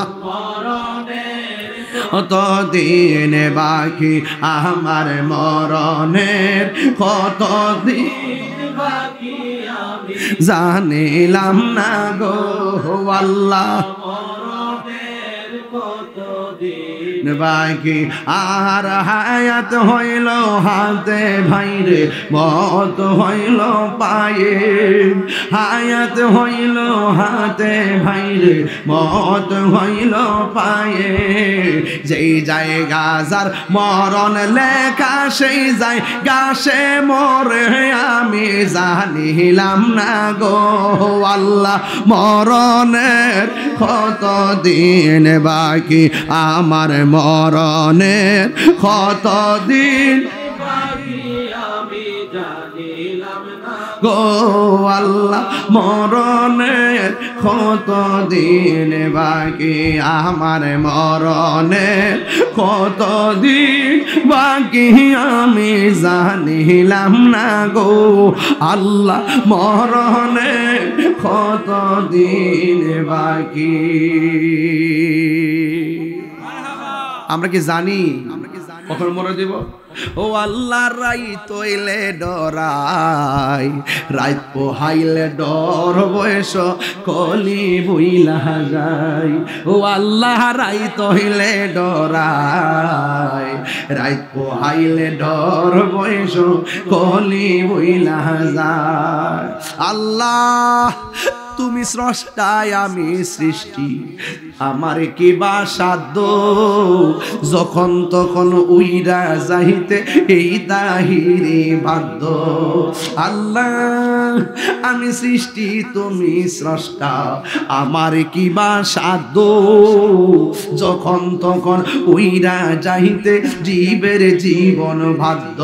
কত দিন বাকি আমার মরণের কত দিন বাকি আমি জানিলাম না গো আল্লাহ, বাকি। আর হায়াত হইল হাতে ভাইরে, মত হইল পায়ে, হায়াত হইল হাতে ভাইরে, মত হইল পায়ে, যেই জায়গা যার মরণ লেখা সেই জায়গা সে মরে আমি জানিলাম না গো আল্লাহ, মরণের কত দিন বাকি আমার মরণের কত দিন বাকি আমি জানিলাম না গো আল্লাহ, মরণের কত দিন বাকি আমার মরণের কত দিন বাকি আমি জানিলাম না গো আল্লাহ, মরণের কত দিন বাকি। আমরা কি জানি কখন মরে যাব? ও আল্লাহ রাইত হইলে ডরাই, রাইত পোহাইলে ডর বয়স কলি বইলা যায়, ও আল্লাহ রাইত হইলে ডরাই, রাইত পোহাইলে ডর বয়স কলি বইলা যায়। আল্লাহ তুমি স্রষ্টায় আমি সৃষ্টি, আমার কি বা সাধ্য, যখন তখন উইরা যাইতে এই তাহিরি বাধ্য। আল্লাহ আমি সৃষ্টি তুমি স্রষ্টা, আমার কি বা সাধ্য যখন তখন উইরা যাইতে জীবের জীবন বাধ্য,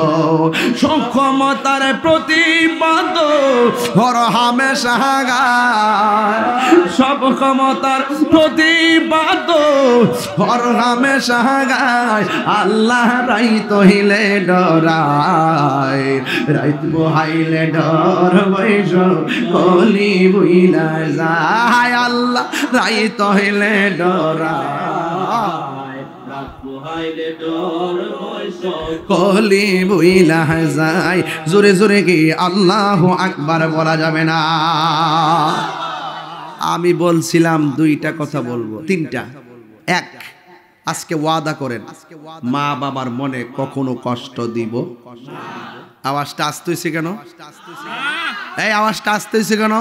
সক্ষমতার প্রতিবাদ হর হামেশা গায়, সব ক্ষমতার প্রতিবাদ হর হামেশা গায়, আল্লাহ রাইত হইলে ডরায়, রাইত বহাইলে ডর বৈশ কলি বুইলা যায়, আল্লাহ রাইত হইলে ডরায়, কলি বুইলা যায়। জোরে জোরে কি আল্লাহু আকবার বলা যাবে না? আমি বলছিলাম দুইটা কথা বলবো, তিনটা। এক, আজকে ওয়াদা করেন মা বাবার মনে কখনো কষ্ট দিব। আওয়াজটা আসতেছে কেন? এই আওয়াজটা আসতেছে কেন?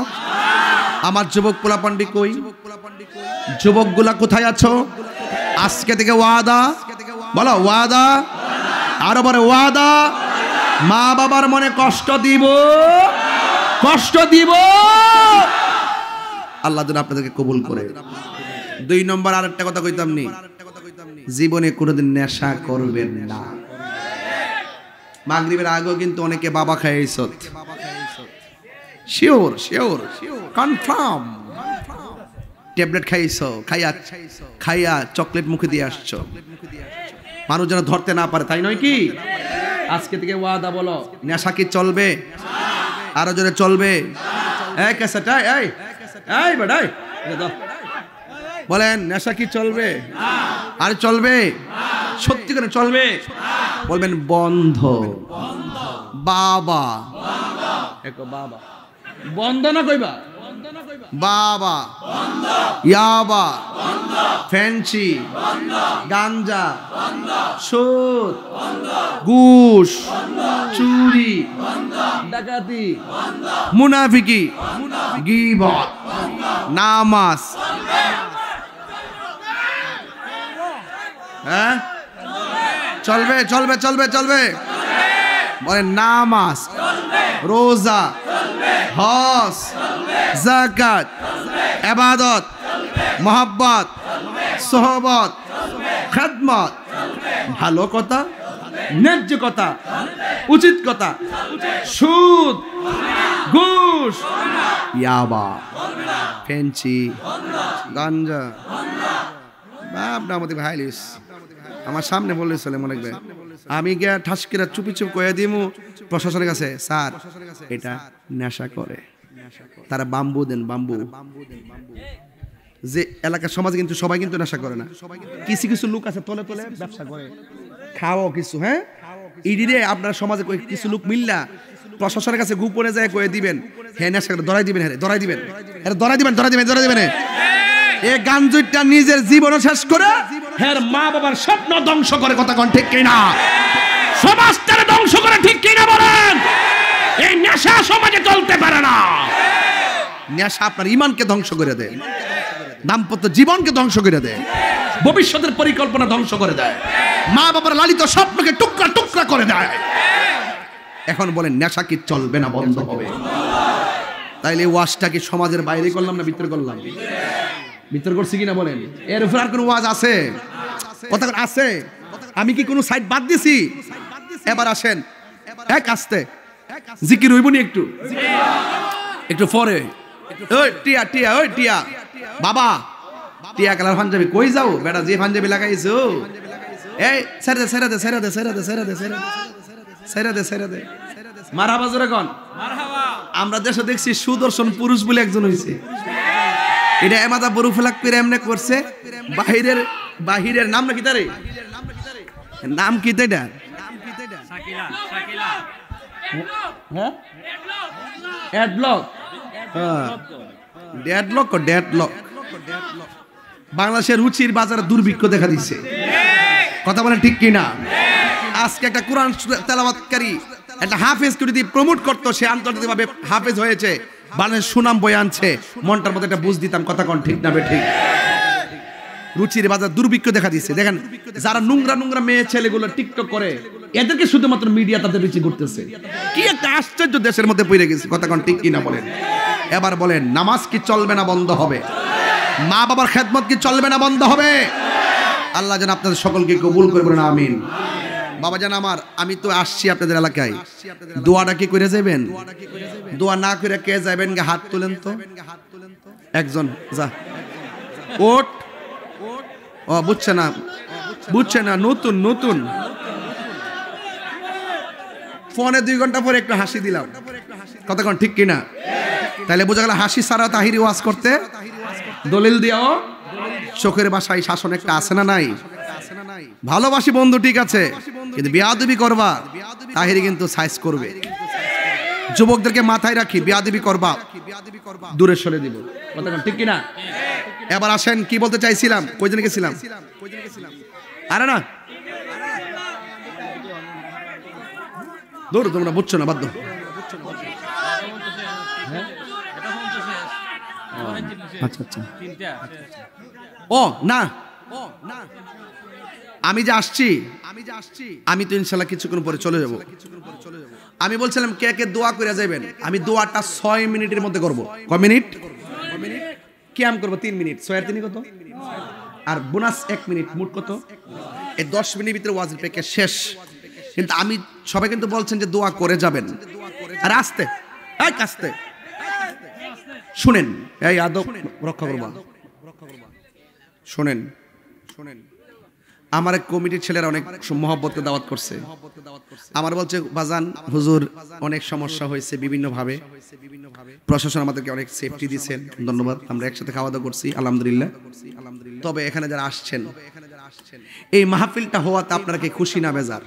আমার যুবক পোলাপান্ডি কই? যুবকগুলা কোথায় আছো? আজকে থেকে ওয়াদা বলো, ওয়াদা, আরো বলে ওয়াদা, মা বাবার মনে কষ্ট দিব, কষ্ট দিব। আল্লাহ যেন আপনাদেরকে কবুল করে। দুই নম্বর আরেকটা কথা কইতাম নি, জীবনে কোনোদিন নেশা করবেন না। মাগরিবের আগেও কিন্তু অনেকে বাবা খাইছ, শিওর শিওর কনফার্ম, ট্যাবলেট খাইছো, খাইয়া চকলেট মুখে দিয়ে আসছো, মানুষ যেন ধরতে না পারে, তাই নয় কি? আজকে থেকে ওয়াদা বলো, নেশা কি চলবে? আরো জোরে চলবে? এই ক্যাসেট, এই এই বেটাই বলেন, নেশা কি চলবে? আর চলবে? সত্যি করে চলবে? বলবেন বন্ধ। বাবা বাবা বন্ধ না কইবা, বাবা ইয়াবা, ফ্যান্সি, গাঞ্জা, সুদ, ঘুষ, চুরি, ডাকাতি, মুনাফিকি, গীবত, নামাজ। হ্যাঁ চলবে চলবে চলবে চলবে? বলেন নামাজ, রোজা, হজ, যাকাত, ইবাদত, মোহাব্বত, সোহবত, খেদমত, ভালো কথা, ন্যায্য কথা, উচিত কথা, সুদ, ঘুষ, ইয়াবা, ফেন্সি, গাঞ্জা। আপনার আমাদের ভাইলিস আমার সামনে বললে চলে মনে রাখবে। আমি গিয়া ঠাসকিরা চুপি চুপ কয়ে দিমু প্রশাসনের কাছে, স্যার এটা নেশা করে, তারা বাম্বু দেন, বাম্বু। যে এলাকার সমাজে কিন্তু সবাই কিন্তু নেশা করে না, কিছু কিছু লোক আছে তলে তলে ব্যবসা করে, খাওয়াও কিছু। হ্যাঁ ইডিরে আপনার সমাজে কিছু লোক মিল্লা প্রশাসনের কাছে গোপনে যায় কয়ে দিবেন, হ্যাঁ নেশা করে, ধরাই দিবেন, হ্যাঁ ধরাই দিবেন, ধরাই দিবেন, ধরাই দিবেন, ধরাই দিবেন। এই গাঞ্জুইটা নিজের জীবন শেষ করে হ্যাঁ মা বাবার স্বপ্ন ধ্বংস করে। কথা কোন ঠিক কিনা? সমাজটারে ধ্বংস করে, ঠিক কিনা বলেন? এই নেশা সমাজে চলতে পারে না। নেশা আপনার ঈমানকে ধ্বংস করে দেয়, দাম্পত্য জীবনকে ধ্বংস করে দেয়, ভবিষ্যতের পরিকল্পনা ধ্বংস করে দেয়, মা বাবার লালিত স্বপ্নকে টুকরা টুকরা করে দেয়। এখন বলেন নেশা কি চলবে না বন্ধ হবে? তাইলে ওয়াজটা কি সমাজের বাইরে করলাম না ভিতরে করলাম? ভিতর করছি কিনা বলেন? এর উপর আর কোন ওয়াজ আছে? কথা আছে? আমি কি কোনো সাইড বাদ দিছি? এবার আসেন এক আস্তে জিকির হইব নি একটু একটু পরে। ওই টিয়া টিয়া, ওই টিয়া বাবা, টিয়া কালার পাঞ্জাবি কই যাও বেটা? যে পাঞ্জাবি লাগাইছো এই ছেড়ে দে ছেড়ে দে ছেড়ে দে ছেড়ে দে ছেড়ে দে ছেড়ে দে ছেড়ে দে। মারহাবা জোরে কোন মারহাবা। আমরা দেশে দেখছি সুদর্শন পুরুষ বলে একজন হইছে, এটা এমাদা বরু ফেলাক করে এমনে করছে। বাহিরের নাম নাকি তারে? নাম কি এটা? শাকিলা, শাকিলা। হ্যাঁ ডেডলক, হ্যাঁ ডেডলক, ডেডলক। বাংলাদেশের রুচির বাজারে দুর্ভিক্ষ দেখা দিচ্ছে। কথা বলেন ঠিক কিনা? আজকে একটা কোরআন তেলাওয়াতকারী একটা হাফেজ কে যদি প্রমোট করতো, সে আন্তর্জাতিকভাবে হাফেজ হয়েছে, বাংলাদেশ সুনাম বয়ে আনছে, মনটার মধ্যে একটা বুঝ দিতাম। কথা কোন ঠিক না বে ঠিক? রুচির বাজার দুর্ভিক্ষ দেখা দিচ্ছে। দেখেন যারা নোংরা নোংরা মেয়ে ছেলেগুলো টিকটক করে, এদেরকে শুধুমাত্র মিডিয়া তাদের রিচি করতেছে। কি একটা আশ্চর্য দেশের মধ্যে পড়ে গেছে, কথা কোন ঠিক কিনা বলেন? এবার বলেন, নামাজ কি চলবে না বন্ধ হবে? মা বাবার খেদমত কি চলবে না বন্ধ হবে? আল্লাহ যেন আপনাদের সকলকে কবুল করে বলেন আমিন। বাবা জান আমার, আমি তো আসছি আপনাদের এলাকায়, দোয়াটা কি করে যাবেন? দোয়া না করে কে যাবেন? হাত তুলেন তো একজন। যা ওট। ও বুঝছে না, বুঝছে না, নতুন নতুন। ফোনে 2 ঘন্টা পরে একটু হাসি দিলাম, কতক্ষণ ঠিক কিনা? তাহলে বোঝা গেল হাসি ছাড়া তাহিরি ওয়াজ করতে দলিল দিও। চোখের বাসায় শাসন একটা আছে না নাই? ভালোবাসি বন্ধু ঠিক আছে, কিন্তু বিয়াদবি করবা তাহিরি কিন্তু সাইজ করবে। যুবকদেরকে মাথায় রাখি, বিয়াদবি করবা দূরে সরে দিব, কতক্ষণ ঠিক কিনা? এবার আসেন, কি বলতে চাইছিলাম, কয়জন গেছিলাম? আরে না দূর, তোমরা বুঝছো না, বাধ্য। আচ্ছা আচ্ছা, ও না, আমি যে আসছি, আমি তো ইনশাল্লাহ কিছুক্ষণ পরে চলে যাব। আমি বলছিলাম কে কে দোয়া করে যাবেন। আমি দোয়াটা 6 মিনিটের মধ্যে করব। কয় মিনিট? কিয়াম করব 3 মিনিট। 6 আর 3 কত? আর বোনাস 1 মিনিট, মোট কত? এই 10 মিনিটের ভিতরে ওয়াজিব পেকে শেষ। কিন্তু আমি সবাই কিন্তু বলছেন যে দোয়া করে যাবেন। আর আস্তে আস্তে শুনেন, এই আদব রক্ষা করবা। শুনেন, আমার এক কমিটির ছেলেরা অনেক মহব্বতকে দাওয়াত করছে। আমার বলছে বাজান হুজুর অনেক সমস্যা হয়েছে বিভিন্ন ভাবে, প্রশাসন আমাদেরকে অনেক সেফটি দিয়েছেন, ধন্যবাদ। আমরা একসাথে খাওয়া দাওয়া করছি আলহামদুলিল্লাহ। তবে এখানে যারা আসছেন, এই মাহফিলটা হওয়াতে আপনারা কি খুশি না বেজার?